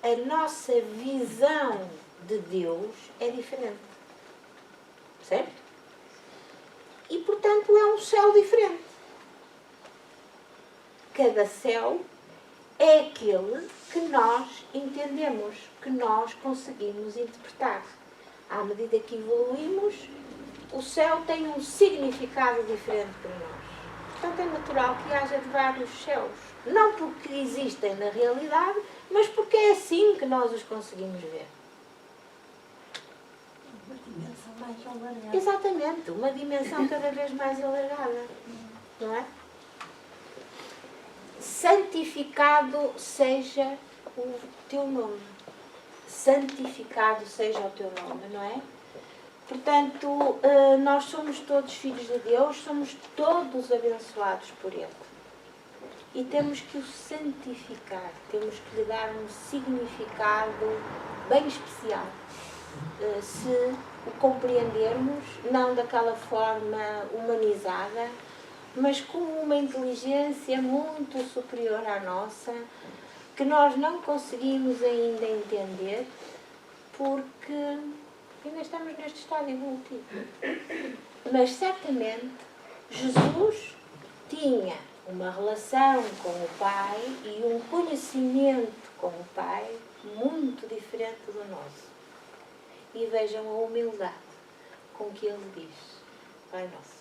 a nossa visão de Deus é diferente. Certo? E, portanto, é um céu diferente. Cada céu é aquele que nós entendemos, que nós conseguimos interpretar. À medida que evoluímos, o céu tem um significado diferente para nós. Portanto, é natural que haja de vários céus. Não porque existem na realidade, mas porque é assim que nós os conseguimos ver. Uma dimensão mais alargada. Exatamente, uma dimensão cada vez mais alargada. Não é? Santificado seja o teu nome. Santificado seja o teu nome, não é? Portanto, nós somos todos filhos de Deus, somos todos abençoados por Ele. E temos que o santificar, temos que lhe dar um significado bem especial. Se o compreendermos, não daquela forma humanizada, mas com uma inteligência muito superior à nossa, que nós não conseguimos ainda entender, porque ainda estamos neste estado evolutivo. Mas certamente Jesus tinha uma relação com o Pai e um conhecimento com o Pai muito diferente do nosso. E vejam a humildade com que ele diz: Pai Nosso.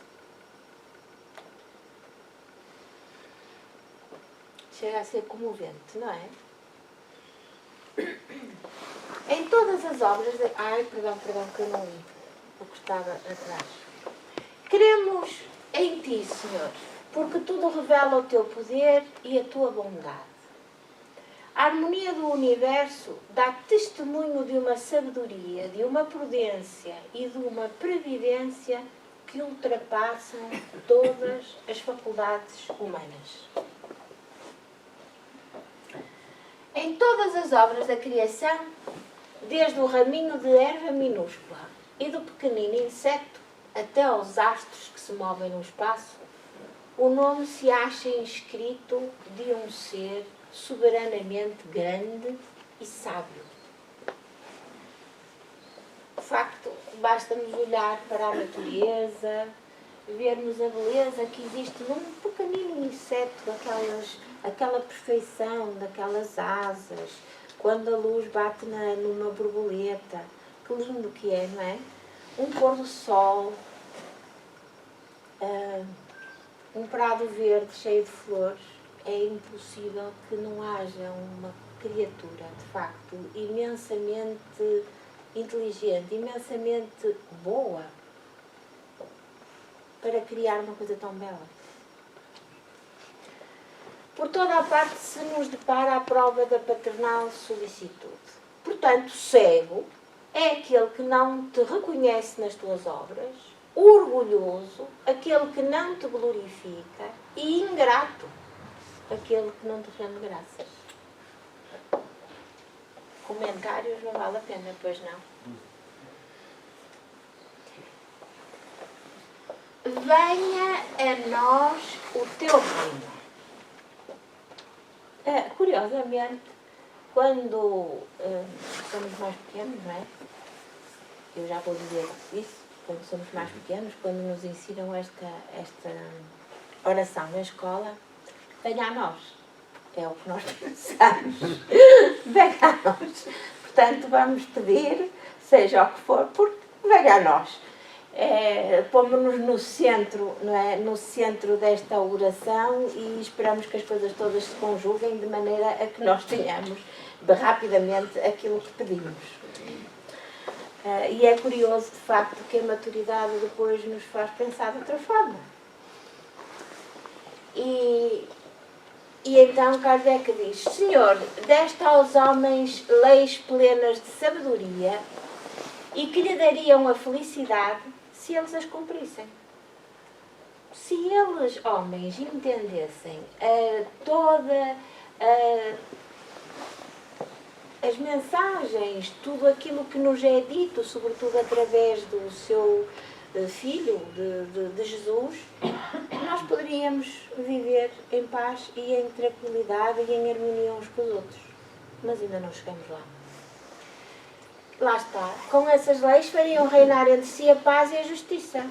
Chega a ser comovente, não é? Em todas as obras... Perdão, que eu não li. O que estava atrás. Queremos em Ti, Senhor, porque tudo revela o Teu poder e a Tua bondade. A harmonia do universo dá testemunho de uma sabedoria, de uma prudência e de uma previdência que ultrapassam todas as faculdades humanas. Em todas as obras da criação, desde o raminho de erva minúscula e do pequenino inseto até aos astros que se movem no espaço, o nome se acha inscrito de um ser soberanamente grande e sábio. De facto, basta-nos olhar para a natureza, vermos a beleza que existe num pequenino inseto, aquela perfeição daquelas asas, quando a luz bate numa borboleta. Que lindo que é, não é? Um pôr do sol, um prado verde cheio de flores. É impossível que não haja uma criatura, de facto, imensamente inteligente, imensamente boa, para criar uma coisa tão bela. Por toda a parte se nos depara a prova da paternal solicitude. Portanto, cego é aquele que não te reconhece nas tuas obras, orgulhoso, aquele que não te glorifica, e ingrato, aquele que não te rende graças. Comentários não vale a pena, pois não? Venha a nós o teu reino. Curiosamente, quando somos mais pequenos, não é? Eu já vou dizer isso, quando somos mais pequenos, quando nos ensinam esta oração na escola, venha a nós. É o que nós pensamos. Venha a nós. Portanto, vamos pedir, seja o que for, porque venha a nós. Pomos-nos no centro, não é? No centro desta oração e esperamos que as coisas todas se conjuguem de maneira a que nós tenhamos rapidamente aquilo que pedimos. E é curioso, de facto, que a maturidade depois nos faz pensar de outra forma. E então Kardec diz: Senhor, deste aos homens leis plenas de sabedoria e que lhe dariam a felicidade se eles as cumprissem. Se eles, homens, entendessem toda as mensagens, tudo aquilo que nos é dito, sobretudo através do seu Filho de Jesus, nós poderíamos viver em paz e em tranquilidade e em harmonia uns com os outros. Mas ainda não chegamos lá. Lá está. Com essas leis fariam reinar entre si a paz e a justiça.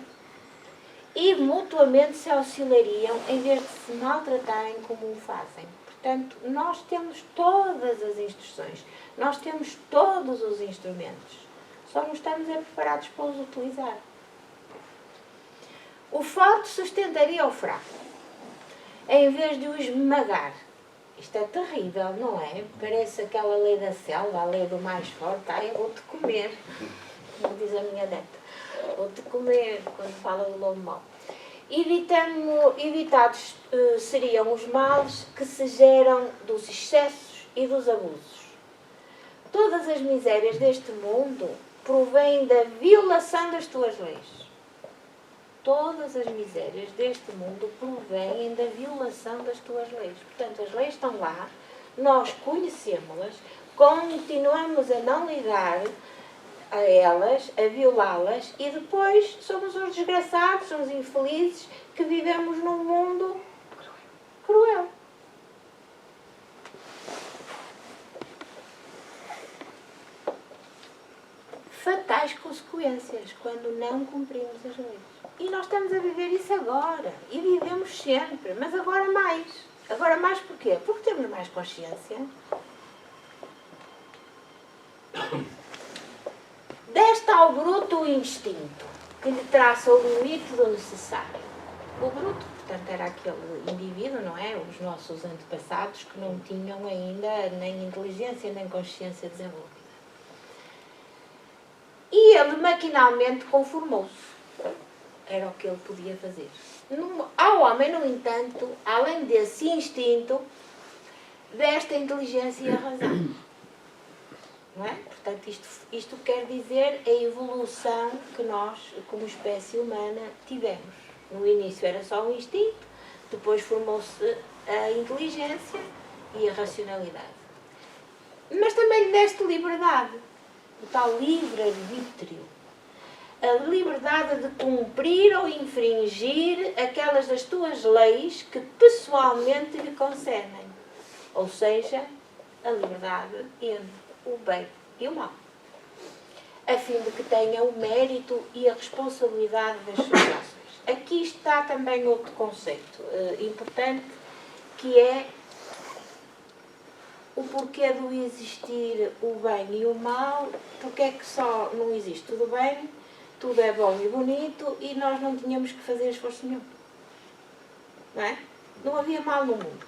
E mutuamente se auxiliariam em vez de se maltratarem como o fazem. Portanto, nós temos todas as instruções, nós temos todos os instrumentos, só não estamos preparados para os utilizar. O forte sustentaria o fraco, em vez de o esmagar. Isto é terrível, não é? Parece aquela lei da selva, a lei do mais forte. Eu vou-te comer, como diz a minha neta. Vou-te comer, quando fala do lobo mau. Evitados seriam os males que se geram dos excessos e dos abusos. Todas as misérias deste mundo provêm da violação das tuas leis. Todas as misérias deste mundo provêm da violação das tuas leis. Portanto, as leis estão lá, nós conhecemos-las, continuamos a não ligar a elas, a violá-las, e depois somos os desgraçados, os infelizes, que vivemos num mundo cruel. Fatais consequências quando não cumprimos as leis. E nós estamos a viver isso agora. E vivemos sempre. Mas agora mais. Agora mais porquê? Porque temos mais consciência. Deste ao bruto o instinto, que lhe traça o limite do necessário. O bruto, portanto, era aquele indivíduo, não é? Os nossos antepassados que não tinham ainda nem inteligência nem consciência desenvolvida. E ele maquinalmente conformou-se. Era o que ele podia fazer. Ao homem, no entanto, além desse instinto, desta inteligência e a razão. Não é? Portanto, isto quer dizer a evolução que nós, como espécie humana, tivemos. No início era só um instinto, depois formou-se a inteligência e a racionalidade. Mas também lhe deste liberdade, o tal livre-arbítrio. A liberdade de cumprir ou infringir aquelas das tuas leis que pessoalmente lhe concernem. Ou seja, a liberdade entre o bem e o mal. A fim de que tenha o mérito e a responsabilidade das suas ações. Aqui está também outro conceito importante, que é o porquê do existir o bem e o mal, porque é que só não existe tudo bem, tudo é bom e bonito e nós não tínhamos que fazer esforço nenhum. Não é? Não havia mal no mundo.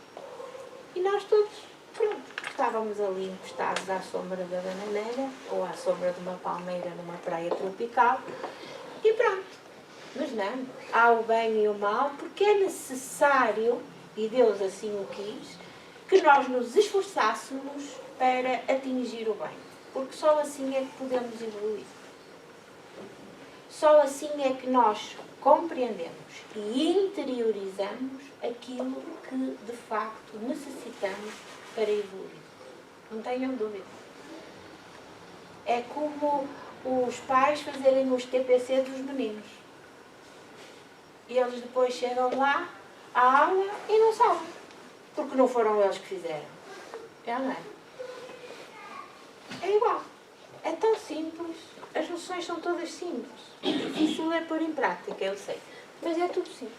E nós todos, pronto, estávamos ali encostados à sombra da bananeira ou à sombra de uma palmeira numa praia tropical e pronto. Mas não, há o bem e o mal porque é necessário, e Deus assim o quis, que nós nos esforçássemos para atingir o bem. Porque só assim é que podemos evoluir. Só assim é que nós compreendemos e interiorizamos aquilo que de facto necessitamos para evoluir. Não tenham dúvida. É como os pais fazerem os TPC dos meninos. E eles depois chegam lá à aula e não sabem. Porque não foram eles que fizeram. É, não é? É igual. É tão simples. As noções são todas simples. O difícil é pôr em prática, eu sei. Mas é tudo simples.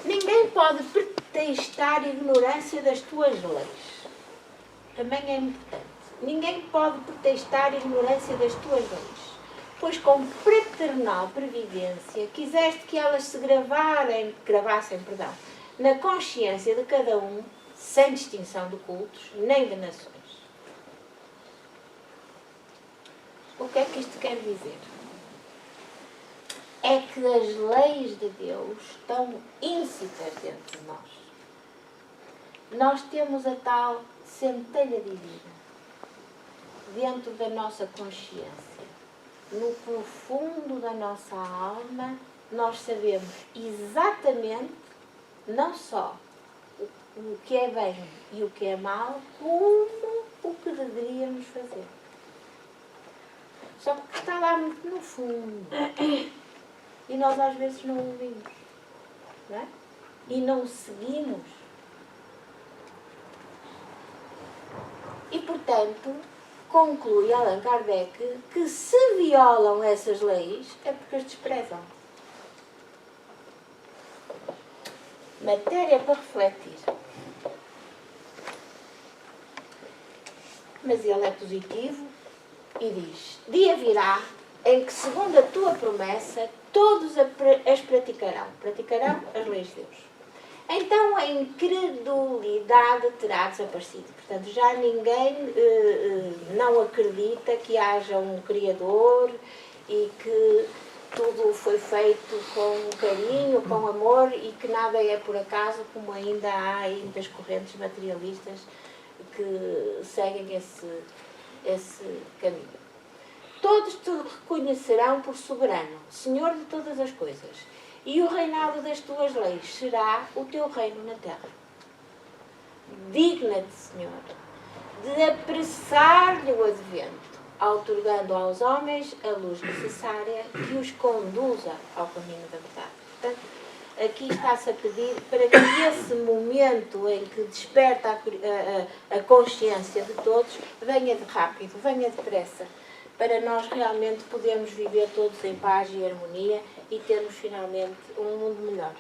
Ninguém pode pretextar ignorância das tuas leis. Também é importante. Ninguém pode pretextar ignorância das tuas leis. Pois com fraternal previdência quiseste que elas se gravassem na consciência de cada um, sem distinção de cultos nem de nações. O que é que isto quer dizer? É que as leis de Deus estão íncitas dentro de nós. Nós temos a tal centelha divina dentro da nossa consciência. No profundo da nossa alma, nós sabemos exatamente, não só o que é bem e o que é mau, como o que deveríamos fazer. Só que está lá muito no fundo. E nós às vezes não ouvimos. Não é? E não seguimos. E, portanto, conclui Allan Kardec que se violam essas leis é porque as desprezam. Matéria para refletir. Mas ele é positivo e diz: dia virá em que, segundo a tua promessa, todos as praticarão. Praticarão as leis de Deus. Então a incredulidade terá desaparecido. Portanto, já ninguém não acredita que haja um Criador e que tudo foi feito com carinho, com amor e que nada é por acaso, como ainda há muitas correntes materialistas que seguem esse caminho. Todos te reconhecerão por soberano, Senhor de todas as coisas, e o reinado das tuas leis será o teu reino na terra. Digna-te, Senhor, de apressar-lhe o advento, outorgando aos homens a luz necessária que os conduza ao caminho da verdade. Portanto, aqui está-se a pedir para que esse momento em que desperta a consciência de todos venha de rápido, venha depressa, para nós realmente podermos viver todos em paz e harmonia e termos finalmente um mundo melhor.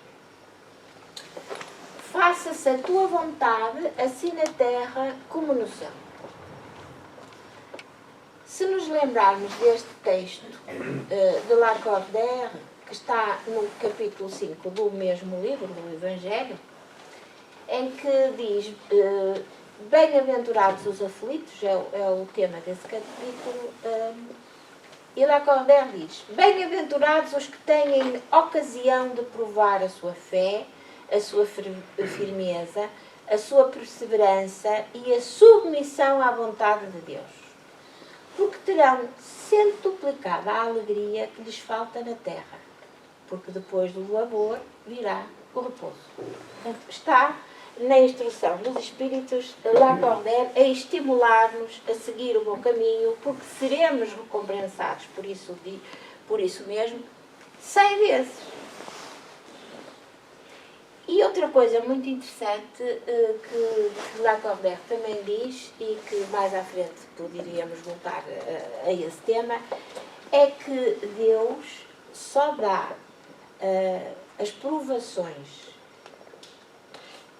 Faça-se a tua vontade, assim na terra como no céu. Se nos lembrarmos deste texto de Lacordaire, que está no capítulo 5 do mesmo livro, do Evangelho, em que diz: bem-aventurados os aflitos, é o tema desse capítulo, e Lacordaire diz: bem-aventurados os que têm ocasião de provar a sua fé, a sua firmeza, a sua perseverança e a submissão à vontade de Deus, porque terão centuplicada a alegria que lhes falta na terra, porque depois do labor virá o repouso. Portanto, está na instrução dos Espíritos, Lacordaire, a estimular-nos a seguir o bom caminho, porque seremos recompensados por isso mesmo 100 vezes. E outra coisa muito interessante que Lacordaire também diz, e que mais à frente poderíamos voltar a esse tema, é que Deus só dá as provações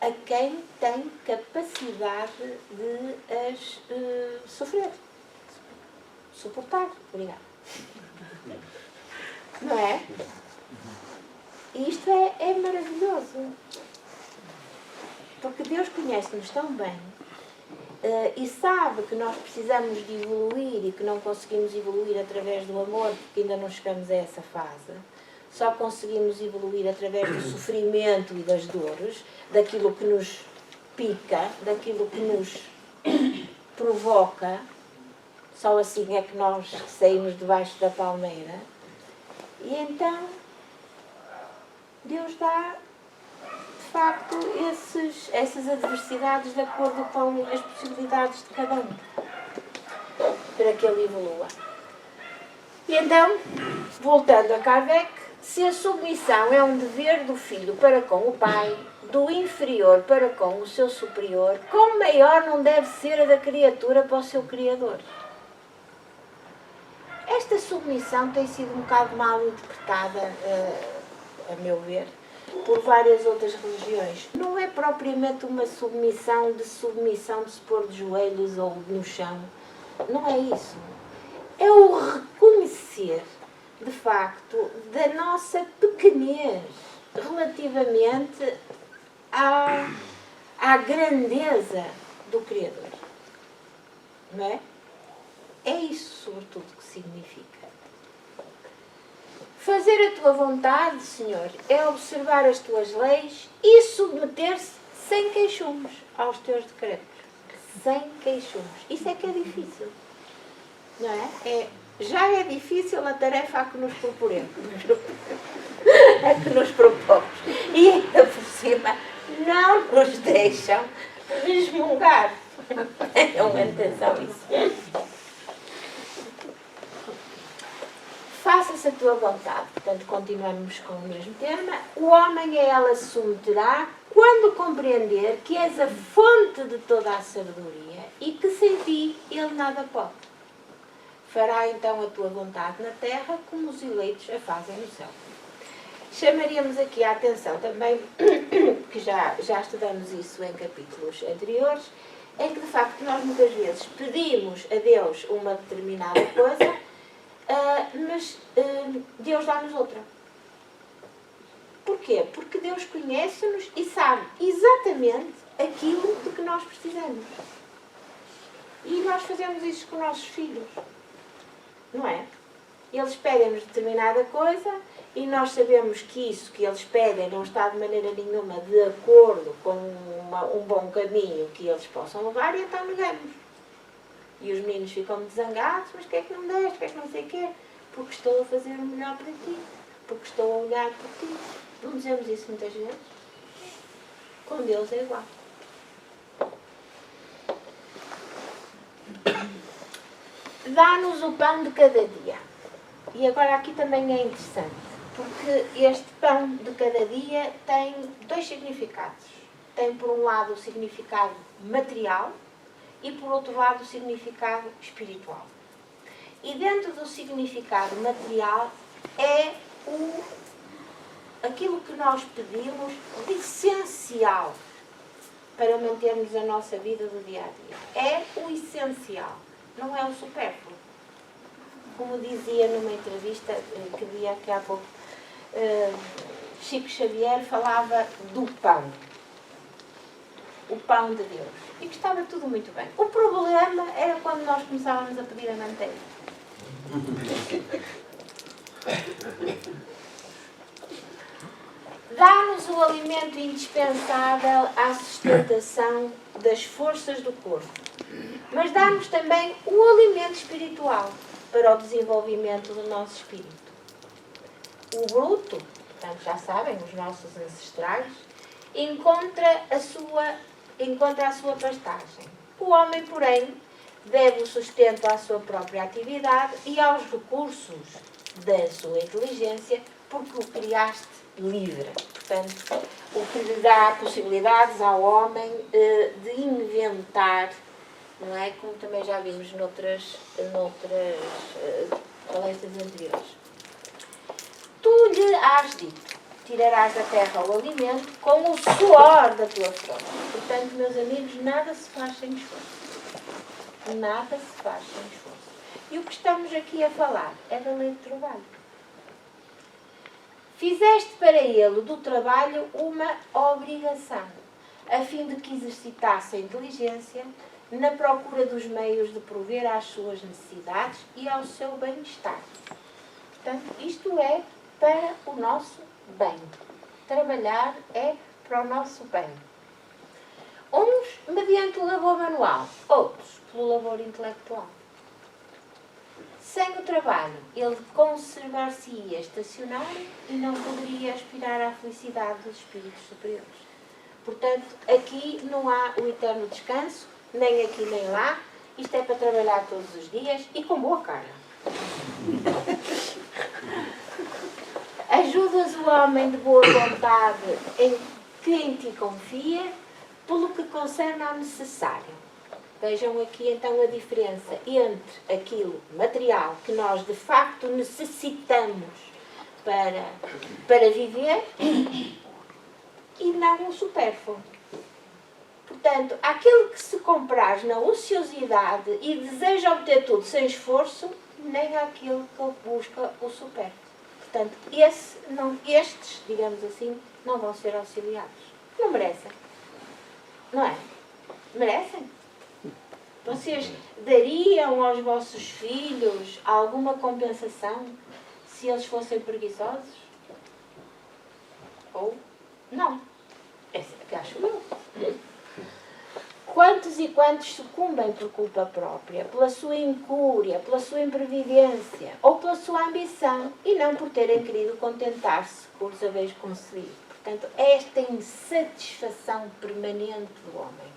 a quem tem capacidade de as sofrer, suportar. Obrigada. Não é? E isto é maravilhoso. Porque Deus conhece-nos tão bem e sabe que nós precisamos de evoluir e que não conseguimos evoluir através do amor, porque ainda não chegamos a essa fase. Só conseguimos evoluir através do sofrimento e das dores, daquilo que nos pica, daquilo que nos provoca. Só assim é que nós saímos debaixo da palmeira. E então Deus dá, de facto, essas adversidades de acordo com as possibilidades de cada um, para que ele evolua. E então, voltando a Kardec, se a submissão é um dever do filho para com o pai, do inferior para com o seu superior, quão maior não deve ser a da criatura para o seu Criador? Esta submissão tem sido um bocado mal interpretada, a meu ver, por várias outras religiões. Não é propriamente uma submissão de se pôr de joelhos ou no chão. Não é isso. É o reconhecer, de facto, da nossa pequenez relativamente à grandeza do Criador. Não é? É isso, sobretudo, que significa. Fazer a tua vontade, Senhor, é observar as tuas leis e submeter-se sem queixumes aos teus decretos. Sem queixumes. Isso é que é difícil. Não é? Já é difícil a tarefa a que nos proponemos. A que nos propomos. E ainda por cima não nos deixam resmungar. Tenham atenção a isso. Faça-se a tua vontade. Portanto, continuamos com o mesmo tema. O homem a ela se submeterá quando compreender que és a fonte de toda a sabedoria e que sem ti ele nada pode. Fará então a tua vontade na terra como os eleitos a fazem no céu. Chamaríamos aqui a atenção também, que já estudamos isso em capítulos anteriores, em que de facto nós muitas vezes pedimos a Deus uma determinada coisa, mas Deus dá-nos outra. Porquê? Porque Deus conhece-nos e sabe exatamente aquilo de que nós precisamos. E nós fazemos isso com os nossos filhos. Não é? Eles pedem-nos determinada coisa e nós sabemos que isso que eles pedem não está de maneira nenhuma de acordo com um bom caminho que eles possam levar e então negamos. E os meninos ficam zangados, mas o que é que não me deste? O que é que não sei o quê? Porque estou a fazer o melhor para ti. Porque estou a olhar por ti. Não dizemos isso muitas vezes? Com Deus é igual. Dá-nos o pão de cada dia. E agora aqui também é interessante, porque este pão de cada dia tem dois significados. Tem por um lado o significado material e por outro lado o significado espiritual. E dentro do significado material é aquilo que nós pedimos de essencial para mantermos a nossa vida do dia a dia. É o essencial, não é o supérfluo. Como dizia numa entrevista que vi aqui há pouco, Chico Xavier falava do pão. O pão de Deus. E que estava tudo muito bem. O problema era quando nós começávamos a pedir a manteiga. Dá-nos o alimento indispensável à sustentação das forças do corpo. Mas dá-nos também o alimento espiritual para o desenvolvimento do nosso espírito. O bruto, portanto já sabem, os nossos ancestrais, encontra a sua pastagem. O homem, porém, deve o sustento à sua própria atividade e aos recursos da sua inteligência, porque o criaste livre. Portanto, o que lhe dá possibilidades ao homem de inventar, não é? Como também já vimos noutras palestras anteriores. Tu lhe has dito, tirarás da terra o alimento com o suor da tua fronte. Portanto, meus amigos, nada se faz sem esforço. Nada se faz sem esforço. E o que estamos aqui a falar é da lei do trabalho. Fizeste para ele do trabalho uma obrigação, a fim de que exercitasse a inteligência na procura dos meios de prover às suas necessidades e ao seu bem-estar. Portanto, isto é para o nosso bem. Trabalhar é para o nosso bem. Uns mediante o labor manual, outros pelo labor intelectual. Sem o trabalho, ele conservar-se-ia estacionário e não poderia aspirar à felicidade dos espíritos superiores. Portanto, aqui não há o eterno descanso, nem aqui nem lá. Isto é para trabalhar todos os dias e com boa cara. Ajudas o homem de boa vontade que em ti confia, pelo que concerne ao necessário. Vejam aqui então a diferença entre aquilo material que nós de facto necessitamos para viver e não o supérfluo. Portanto, aquilo que se compraz na ociosidade e deseja obter tudo sem esforço, nem aquilo que busca o supérfluo. Portanto, estes, digamos assim, não vão ser auxiliados. Não merecem. Não é? Merecem? Vocês dariam aos vossos filhos alguma compensação se eles fossem preguiçosos? Ou não? Essa é que acho eu. Quantos e quantos sucumbem por culpa própria, pela sua incúria, pela sua imprevidência ou pela sua ambição e não por terem querido contentar-se com os haveres concedido. Portanto, esta insatisfação permanente do homem,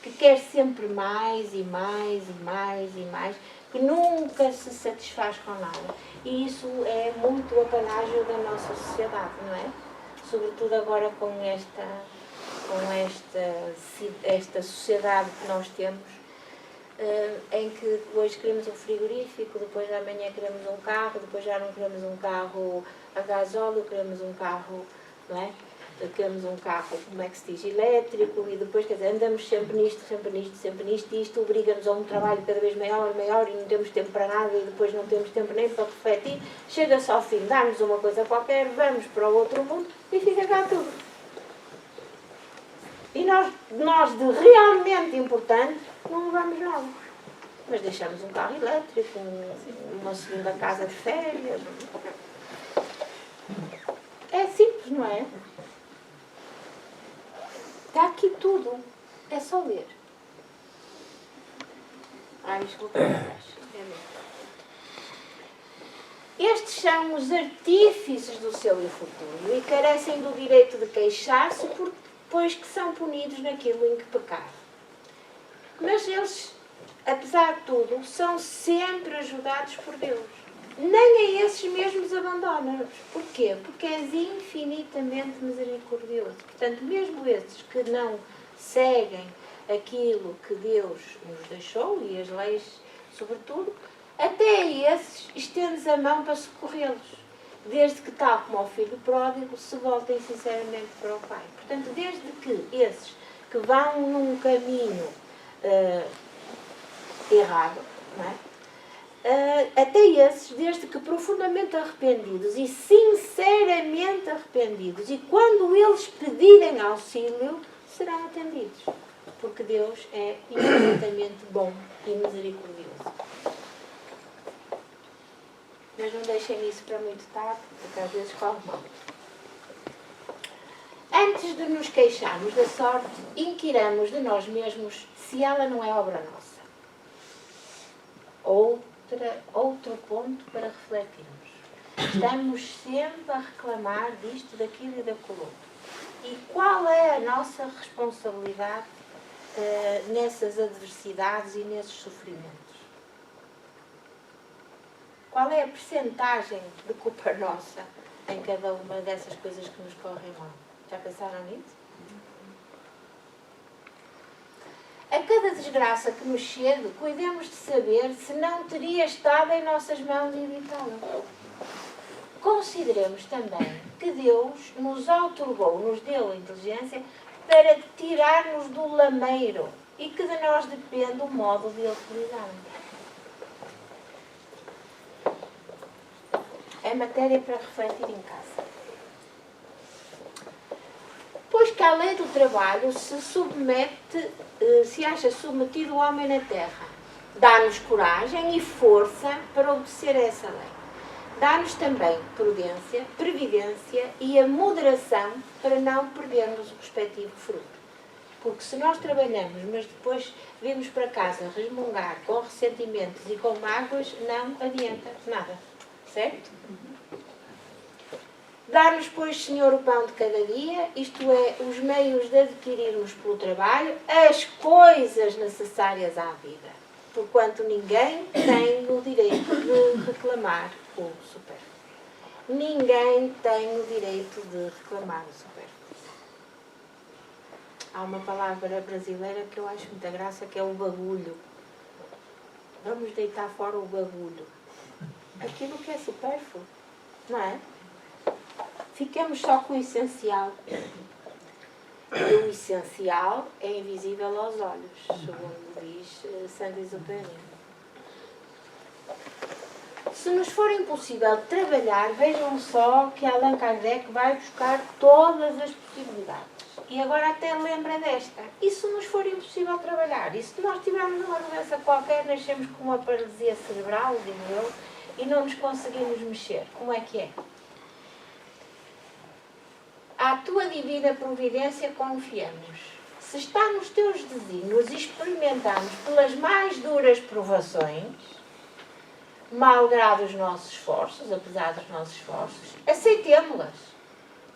que quer sempre mais e mais e mais e mais, que nunca se satisfaz com nada. E isso é muito o apanágio da nossa sociedade, não é? Sobretudo agora com esta sociedade que nós temos, em que hoje queremos um frigorífico, depois amanhã queremos um carro, depois já não queremos um carro a gasóleo, queremos um carro, não é? Queremos um carro, como é que se diz, elétrico, e depois, quer dizer, andamos sempre nisto, e isto obriga-nos a um trabalho cada vez maior, e não temos tempo para nada, e depois não temos tempo nem para refletir. Chega-se ao fim, dá-nos uma coisa qualquer, vamos para o outro mundo e fica cá tudo. E nós de realmente importante, não levamos nada. Mas deixamos um carro elétrico, uma segunda casa de férias. É simples, não é? Está aqui tudo. É só ler. Ai, desculpa. Estes são os artífices do seu infortúnio e carecem do direito de queixar-se pois que são punidos naquilo em que pecaram. Mas eles, apesar de tudo, são sempre ajudados por Deus. Nem a esses mesmos abandona-nos. Porquê? Porque és infinitamente misericordioso. Portanto, mesmo esses que não seguem aquilo que Deus nos deixou, e as leis sobretudo, até a esses estendes a mão para socorrê-los. Desde que, tal como ao filho pródigo, se voltem sinceramente para o Pai. Portanto, desde que esses que vão num caminho errado, não é? Até esses, desde que profundamente arrependidos e sinceramente arrependidos, e quando eles pedirem auxílio, serão atendidos. Porque Deus é infinitamente bom e misericordioso. Mas não deixem isso para muito tarde, porque às vezes corre mal. Antes de nos queixarmos da sorte, inquiramos de nós mesmos se ela não é obra nossa. Outro ponto para refletirmos. Estamos sempre a reclamar disto, daquilo e daquilo outro. E qual é a nossa responsabilidade nessas adversidades e nesses sofrimentos? Qual é a percentagem de culpa nossa em cada uma dessas coisas que nos correm mal? Já pensaram nisso? A cada desgraça que nos chegue, cuidemos de saber se não teria estado em nossas mãos evitá-la. Consideremos também que Deus nos outorgou, nos deu a inteligência para tirar-nos do lameiro e que de nós depende o modo de utilizarmos. É matéria para refletir em casa. Pois que a lei do trabalho se acha submetido o homem na terra. Dá-nos coragem e força para obedecer a essa lei. Dá-nos também prudência, previdência e a moderação para não perdermos o respectivo fruto. Porque se nós trabalhamos, mas depois vimos para casa resmungar com ressentimentos e com mágoas, não adianta nada. Certo? Dar-nos, pois, Senhor, o pão de cada dia, isto é, os meios de adquirirmos pelo trabalho as coisas necessárias à vida, porquanto ninguém tem o direito de reclamar o supérfluo. Ninguém tem o direito de reclamar o supérfluo. Há uma palavra brasileira que eu acho muita graça, que é o bagulho. Vamos deitar fora o bagulho. Aquilo que é supérfluo, não é? Fiquemos só com o essencial. E o essencial é invisível aos olhos, segundo diz Saint-Exupéry. Se nos for impossível trabalhar, vejam só que Allan Kardec vai buscar todas as possibilidades. e agora até lembra desta. E se nos for impossível trabalhar? E se nós tivermos uma doença qualquer, nascemos com uma paralisia cerebral, digo eu, e não nos conseguimos mexer? Como é que é? À tua divina providência confiamos. Se está nos teus desígnios, experimentarmos pelas mais duras provações, malgrado os nossos esforços, apesar dos nossos esforços, aceitemo-las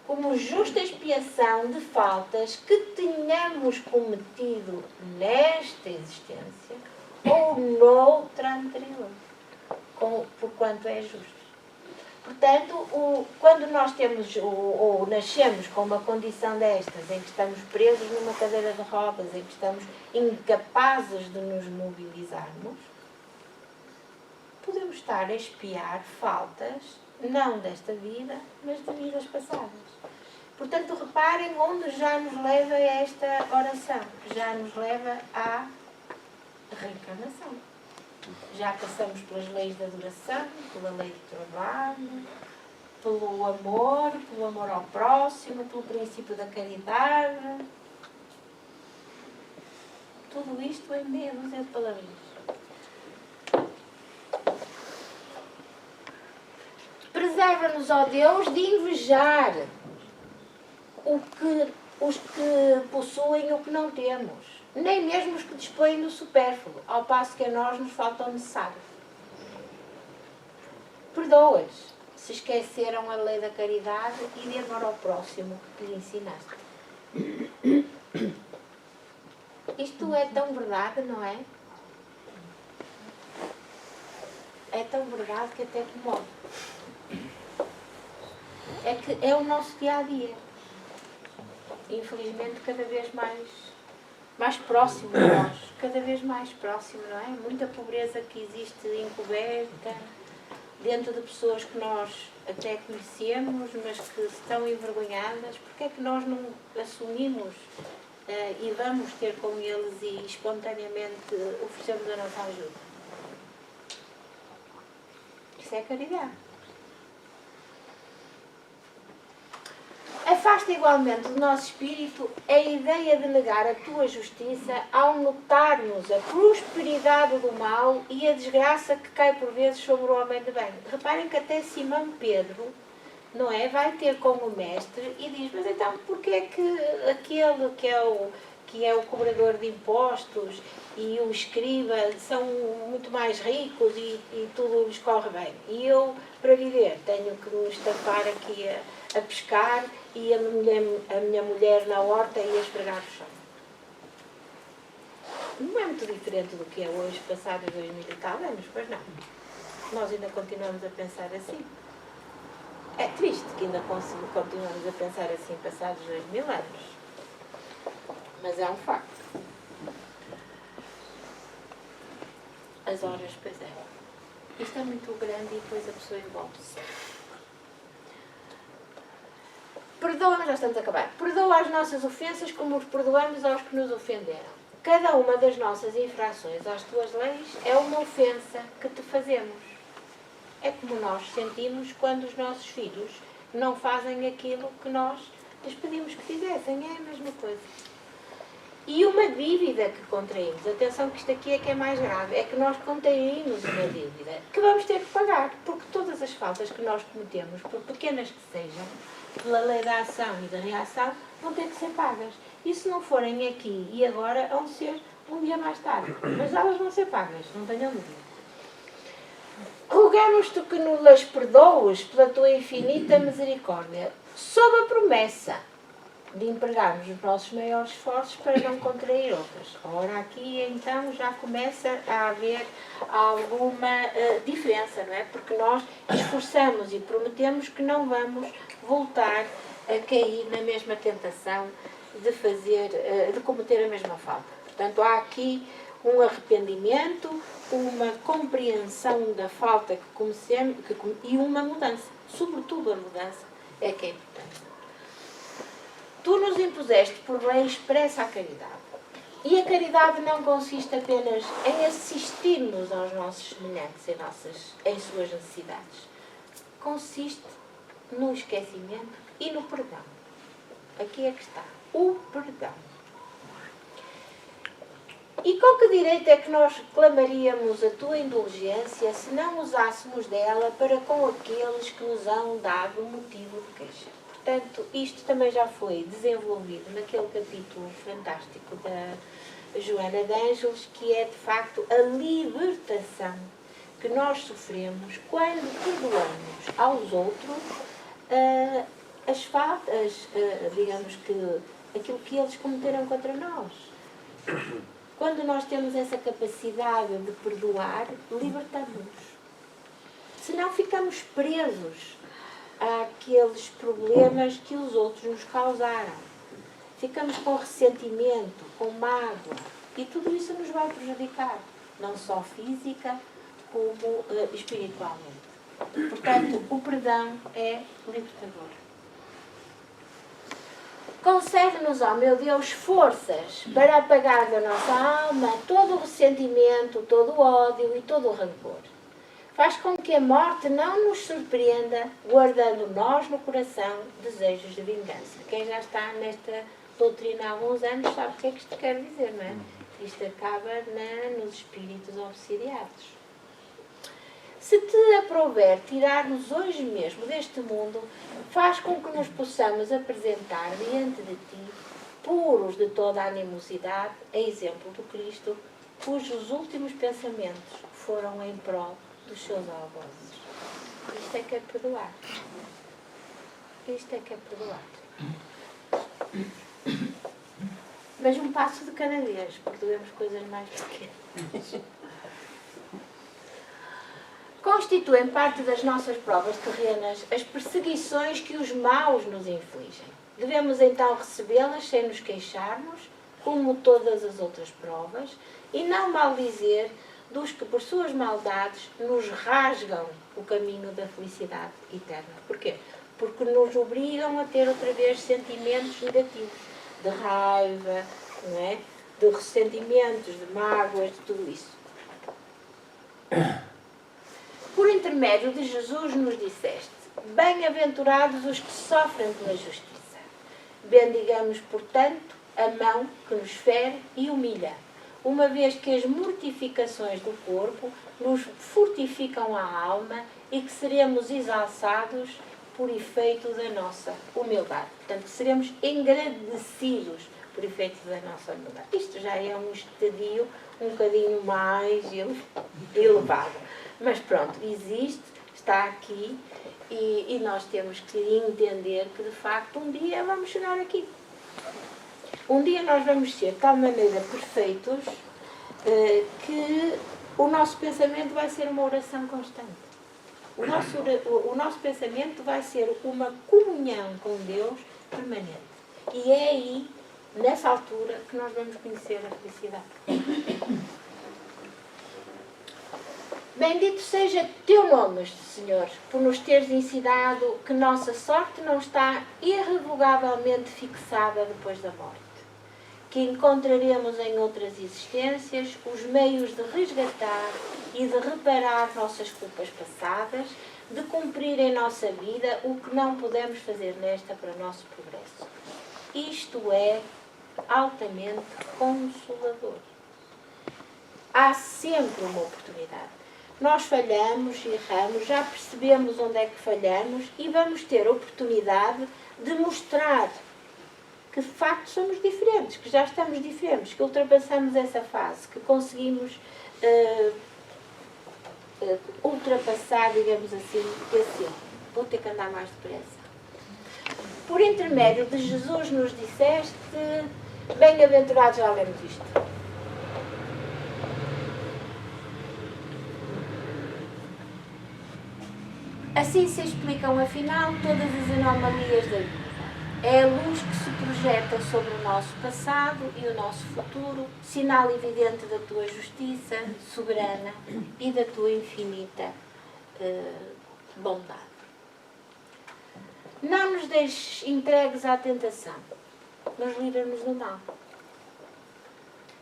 como justa expiação de faltas que tenhamos cometido nesta existência ou noutra anterior, porquanto é justo. Portanto, quando nós temos ou nascemos com uma condição destas, em que estamos presos numa cadeira de rodas, em que estamos incapazes de nos mobilizarmos, podemos estar a expiar faltas, não desta vida, mas de vidas passadas. Portanto, reparem onde já nos leva esta oração. Já nos leva à reencarnação. Já passamos pelas leis da adoração, pela lei do trabalho, pelo amor ao próximo, pelo princípio da caridade. Tudo isto em meia dúzia de palavrinhas. Preserva-nos, ó Deus, de invejar os que possuem o que não temos, nem mesmo os que dispõem do supérfluo, ao passo que a nós nos falta o necessário. Perdoa-os se esqueceram a lei da caridade e de amor ao próximo que lhe ensinaste. Isto é tão verdade, não é? É tão verdade que até comove. É que é o nosso dia-a-dia. Infelizmente, cada vez mais próximo de nós. Cada vez mais próximo, não é? Muita pobreza que existe encoberta dentro de pessoas que nós até conhecemos, mas que estão envergonhadas. Porque é que nós não assumimos e vamos ter com eles e espontaneamente oferecemos a nossa ajuda? Isso é caridade. Afasta igualmente do nosso espírito a ideia de negar a tua justiça ao notarmos a prosperidade do mal e a desgraça que cai por vezes sobre o homem de bem. Reparem que até Simão Pedro, não é, vai ter com o mestre e diz: mas então porquê é que aquele que é o cobrador de impostos e o escriba são muito mais ricos e tudo lhes corre bem? E eu, para viver, tenho que me estampar aqui a pescar e a minha mulher na horta e a esfregar o chão. Não é muito diferente do que é hoje, passados 2000 e tal anos, pois não. Nós ainda continuamos a pensar assim. É triste que ainda continuamos a pensar assim, passados 2000 anos. Mas é um facto. As horas, pois é. Isto é muito grande e depois a pessoa envolve-se. Perdoa-nos, já estamos a acabar. Perdoa as nossas ofensas como os perdoamos aos que nos ofenderam. Cada uma das nossas infrações às tuas leis é uma ofensa que te fazemos. É como nós sentimos quando os nossos filhos não fazem aquilo que nós lhes pedimos que fizessem. É a mesma coisa. E uma dívida que contraímos, atenção que isto aqui é que é mais grave, é que nós contraímos uma dívida que vamos ter que pagar, porque todas as faltas que nós cometemos, por pequenas que sejam, pela lei da ação e da reação, vão ter que ser pagas. E se não forem aqui e agora, vão ser um dia mais tarde. Mas elas vão ser pagas, não tenham dúvida. Rogamos-te que nos las perdoes pela tua infinita misericórdia, sob a promessa de empregarmos os nossos maiores esforços para não contrair outras. Ora, aqui então já começa a haver alguma diferença, não é? Porque nós esforçamos e prometemos que não vamos voltar a cair na mesma tentação de cometer a mesma falta. Portanto, há aqui um arrependimento, uma compreensão da falta que cometemos e uma mudança. Sobretudo a mudança é que é importante. Tu nos impuseste por lei expressa a caridade. E a caridade não consiste apenas em assistirmos aos nossos semelhantes em suas necessidades. Consiste no esquecimento e no perdão. Aqui é que está. o perdão. E com que direito é que nós reclamaríamos a tua indulgência se não usássemos dela para com aqueles que nos hão dado motivo de queixa? Portanto, isto também já foi desenvolvido naquele capítulo fantástico da Joana de Ângeles, que é de facto a libertação que nós sofremos quando perdoamos aos outros as faltas, digamos que aquilo que eles cometeram contra nós. Quando nós temos essa capacidade de perdoar, libertamos-nos. Senão ficamos presos àqueles problemas que os outros nos causaram. Ficamos com ressentimento, com mágoa. E tudo isso nos vai prejudicar, não só física, como espiritualmente. Portanto, o perdão é libertador. Concede-nos, ó meu Deus, forças para apagar da nossa alma todo o ressentimento, todo o ódio e todo o rancor. Faz com que a morte não nos surpreenda, guardando nós no coração desejos de vingança. Quem já está nesta doutrina há alguns anos sabe o que é que isto quer dizer, não é? Isto acaba nos espíritos obsidiados. Se te aprouver tirar-nos hoje mesmo deste mundo, faz com que nos possamos apresentar diante de ti, puros de toda a animosidade, a exemplo do Cristo, cujos últimos pensamentos foram em prol dos seus algozes. Isto é que é perdoar. Isto é que é perdoar. Mas um passo de cada vez, perdoemos coisas mais pequenas. Constituem parte das nossas provas terrenas as perseguições que os maus nos infligem. Devemos então recebê-las sem nos queixarmos, como todas as outras provas, e não maldizer dos que por suas maldades nos rasgam o caminho da felicidade eterna. Porquê? Porque nos obrigam a ter outra vez sentimentos negativos, de raiva, não é? De ressentimentos, de mágoas, de tudo isso. Por intermédio de Jesus nos disseste: bem-aventurados os que sofrem pela justiça. Bendigamos, portanto, a mão que nos fere e humilha, uma vez que as mortificações do corpo nos fortificam a alma e que seremos exalçados por efeito da nossa humildade. Portanto, seremos engrandecidos por efeito da nossa humildade. Isto já é um estadio um bocadinho mais elevado. Mas pronto, existe, está aqui e nós temos que entender que de facto um dia vamos chegar aqui. Um dia nós vamos ser de tal maneira perfeitos que o nosso pensamento vai ser uma oração constante. O nosso pensamento vai ser uma comunhão com Deus permanente. E é aí, nessa altura, que nós vamos conhecer a felicidade. Bendito seja teu nome, Senhor, por nos teres ensinado que nossa sorte não está irrevogavelmente fixada depois da morte, que encontraremos em outras existências os meios de resgatar e de reparar nossas culpas passadas, de cumprir em nossa vida o que não podemos fazer nesta para o nosso progresso. Isto é altamente consolador. Há sempre uma oportunidade. Nós falhamos, erramos, já percebemos onde é que falhamos e vamos ter a oportunidade de mostrar que de facto somos diferentes, que já estamos diferentes, que ultrapassamos essa fase, que conseguimos ultrapassar, digamos assim, esse erro. Vou ter que andar mais depressa. Por intermédio de Jesus nos disseste, bem-aventurados, já lemos isto. Assim se explicam, afinal, todas as anomalias da vida. É a luz que se projeta sobre o nosso passado e o nosso futuro, sinal evidente da tua justiça soberana e da tua infinita bondade. Não nos deixes entregues à tentação, mas livra-nos do mal.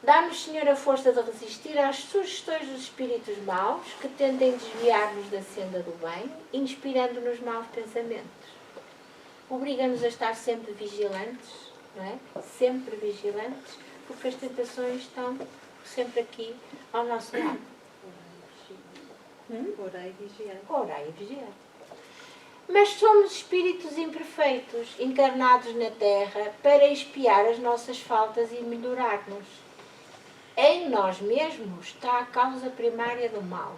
Dá-nos, Senhor, a força de resistir às sugestões dos espíritos maus que tentem desviar-nos da senda do bem, inspirando-nos maus pensamentos. Obriga-nos a estar sempre vigilantes, não é? Sempre vigilantes, porque as tentações estão sempre aqui ao nosso lado. Orai e vigiai. Orai e vigiai. Mas somos espíritos imperfeitos, encarnados na Terra para expiar as nossas faltas e melhorar-nos. Em nós mesmos está a causa primária do mal.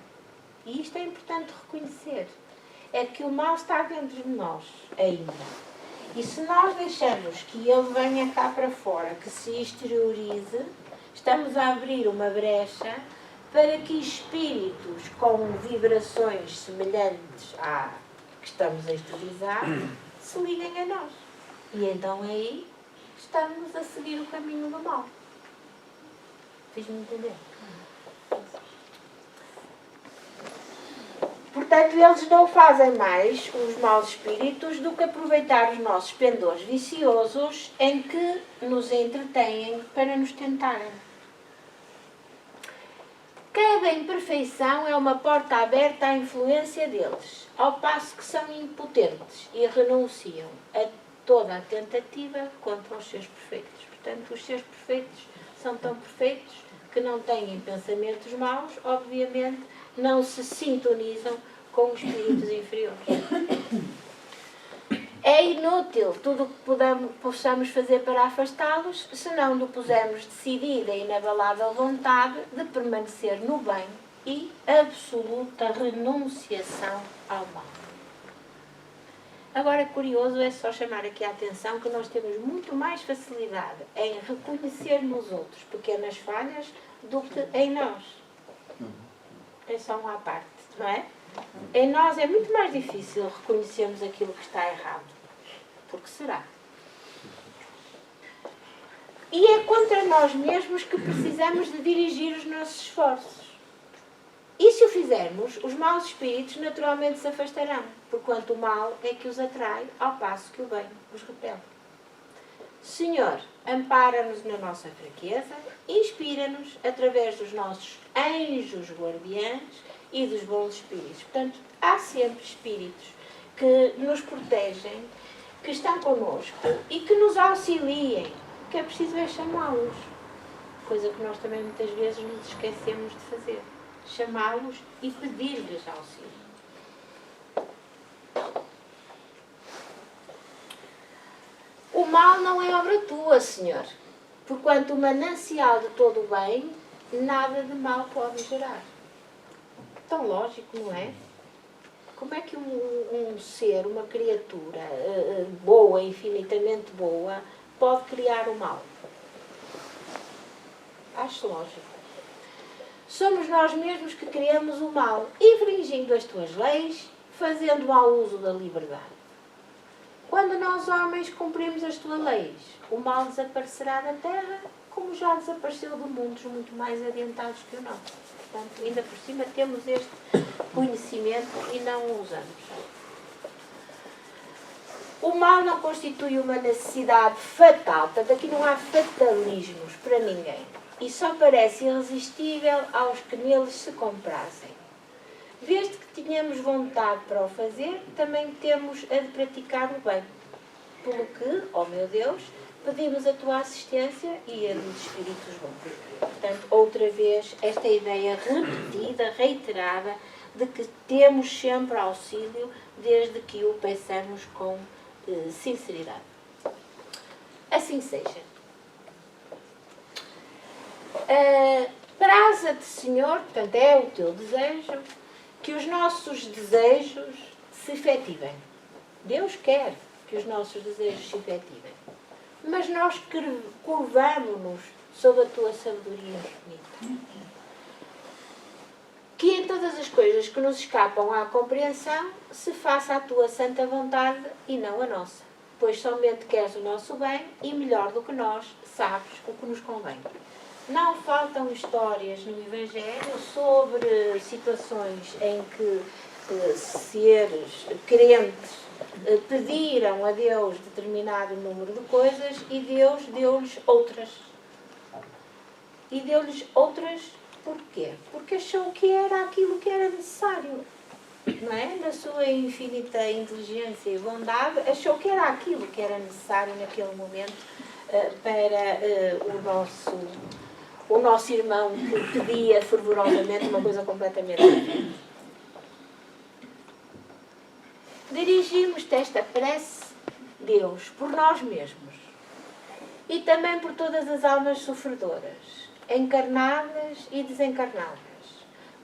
E isto é importante reconhecer. É que o mal está dentro de nós ainda. E se nós deixamos que ele venha cá para fora, que se exteriorize, estamos a abrir uma brecha para que espíritos com vibrações semelhantes à que estamos a exteriorizar se liguem a nós. E então aí estamos a seguir o caminho do mal. Fiz-me entender? Portanto, eles não fazem mais, os maus espíritos, do que aproveitar os nossos pendores viciosos em que nos entretêm para nos tentarem. Cada imperfeição é uma porta aberta à influência deles, ao passo que são impotentes e renunciam a toda a tentativa contra os seus perfeitos. Portanto, os seus perfeitos são tão perfeitos que não têm pensamentos maus, obviamente não se sintonizam com os espíritos inferiores. É inútil tudo o que possamos fazer para afastá-los, se não lhe pusermos decidida e inabalável vontade de permanecer no bem e absoluta renunciação ao mal. Agora, curioso é só chamar aqui a atenção que nós temos muito mais facilidade em reconhecer nos outros pequenas falhas do que em nós. É só uma parte, não é? Em nós é muito mais difícil reconhecermos aquilo que está errado. Porque será? E é contra nós mesmos que precisamos de dirigir os nossos esforços. E se o fizermos, os maus espíritos naturalmente se afastarão, porquanto o mal é que os atrai, ao passo que o bem os repele. Senhor, ampara-nos na nossa fraqueza, inspira-nos através dos nossos anjos guardiães e dos bons espíritos. Portanto, há sempre espíritos que nos protegem, que estão connosco e que nos auxiliem. O que é preciso é chamá-los. Coisa que nós também muitas vezes nos esquecemos de fazer. Chamá-los e pedir-lhes auxílio. O mal não é obra tua, Senhor, porquanto o manancial de todo o bem, nada de mal pode gerar. Tão lógico, não é? Como é que um ser, uma criatura boa, infinitamente boa, pode criar o mal? Acho lógico. Somos nós mesmos que criamos o mal, infringindo as tuas leis, fazendo mau uso da liberdade. Quando nós, homens, cumprimos as tuas leis, o mal desaparecerá da terra, como já desapareceu de mundos muito mais adiantados que o nosso. Portanto, ainda por cima temos este conhecimento e não o usamos. O mal não constitui uma necessidade fatal, portanto aqui não há fatalismos para ninguém. E só parece irresistível aos que neles se comprazem. Desde que tenhamos vontade para o fazer, também temos a de praticar o bem. Pelo que, ó meu Deus, pedimos a tua assistência e a dos Espíritos bons. Portanto, outra vez, esta ideia repetida, reiterada, de que temos sempre auxílio desde que o peçamos com sinceridade. Assim seja. Praza-te, Senhor, portanto é o teu desejo, que os nossos desejos se efetivem. Deus quer que os nossos desejos se efetivem. Mas nós curvamo-nos sob a tua sabedoria infinita. Que em todas as coisas que nos escapam à compreensão se faça a tua santa vontade e não a nossa. Pois somente queres o nosso bem e melhor do que nós sabes o que nos convém. Não faltam histórias no Evangelho sobre situações em que seres crentes pediram a Deus determinado número de coisas e Deus deu-lhes outras. E deu-lhes outras porquê? Porque achou que era aquilo que era necessário. Não é? Na sua infinita inteligência e bondade, achou que era aquilo que era necessário naquele momento o nosso irmão que pedia fervorosamente uma coisa completamente diferente. Dirigirmos-te esta prece, Deus, por nós mesmos e também por todas as almas sofredoras, encarnadas e desencarnadas,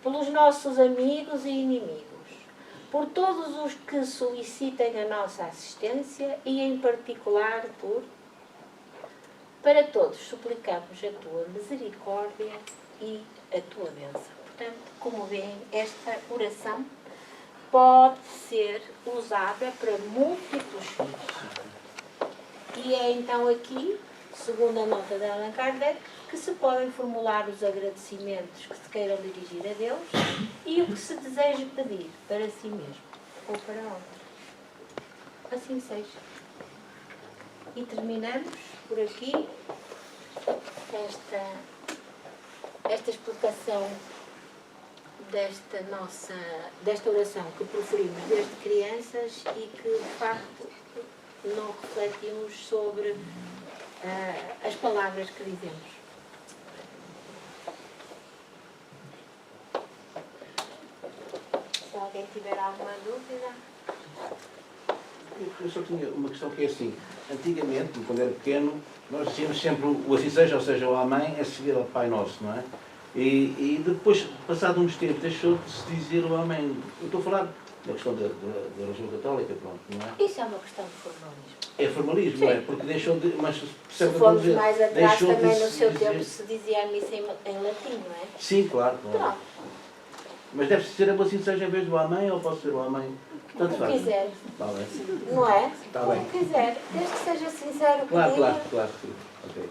pelos nossos amigos e inimigos, por todos os que solicitem a nossa assistência e, em particular, para todos suplicamos a tua misericórdia e a tua bênção. Portanto, como veem, esta oração pode ser usada para múltiplos fins. E é então aqui, segundo a nota de Allan Kardec, que se podem formular os agradecimentos que se queiram dirigir a Deus e o que se deseja pedir para si mesmo ou para outro. Assim seja. E terminamos por aqui esta explicação desta oração que proferimos desde crianças e que, de facto, não refletimos sobre as palavras que dizemos. Se alguém tiver alguma dúvida... Eu só tinha uma questão que é assim. Antigamente, quando era pequeno, nós dizíamos sempre o assim seja, ou seja, o Amém, é seguir ao Pai Nosso, não é? E depois, passado uns tempos, deixou de se dizer o Amém. Eu estou a falar da questão da religião católica, pronto, não é? Isso é uma questão de formalismo. É formalismo, não é? Porque deixou de... Mas, se formos mais atrás, também no seu dizer... tempo se dizia a missa em latim, não é? Sim, claro. Pronto. Mas deve-se dizer a assim seja em vez do Amém, ou posso dizer o Amém? Tanto Como quiser. Está bem. Não é? Está Como bem. quiser. Desde que seja sincero Claro, comigo. claro, sim. Ok.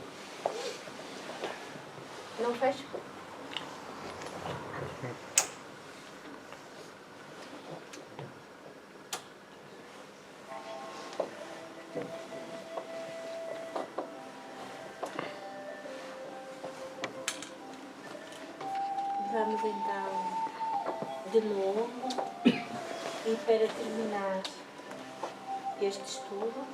Não fecho? Vamos então de novo e para terminar este estudo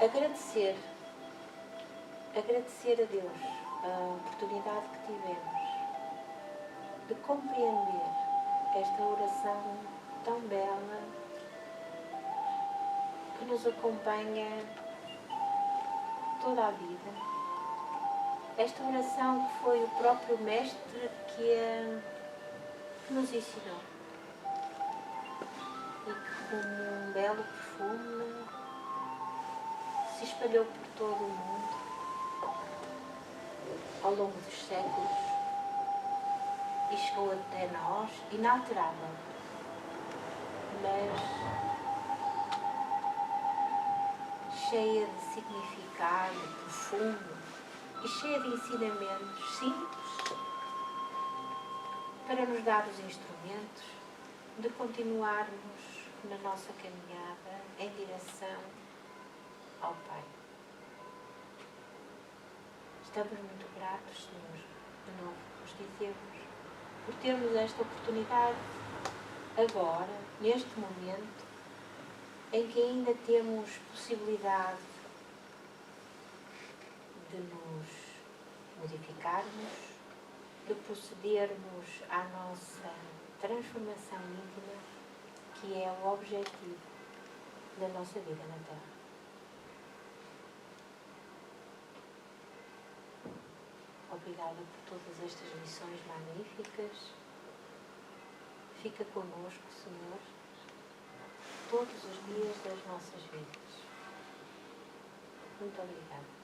agradecer a Deus a oportunidade que tivemos de compreender esta oração tão bela que nos acompanha toda a vida. Esta oração que foi o próprio Mestre que nos ensinou e que, como um belo perfume, se espalhou por todo o mundo ao longo dos séculos e chegou até nós, inalterável, mas cheia de significado profundo e cheia de ensinamentos simples para nos dar os instrumentos de continuarmos na nossa caminhada em direção ao Pai. Estamos muito gratos, Senhor, de novo vos dizemos, por termos esta oportunidade agora, neste momento, em que ainda temos possibilidade de nos modificarmos, de procedermos à nossa transformação íntima, que é o objetivo da nossa vida na Terra. Obrigada por todas estas lições magníficas. Fica connosco, Senhor, todos os dias das nossas vidas. Muito obrigada.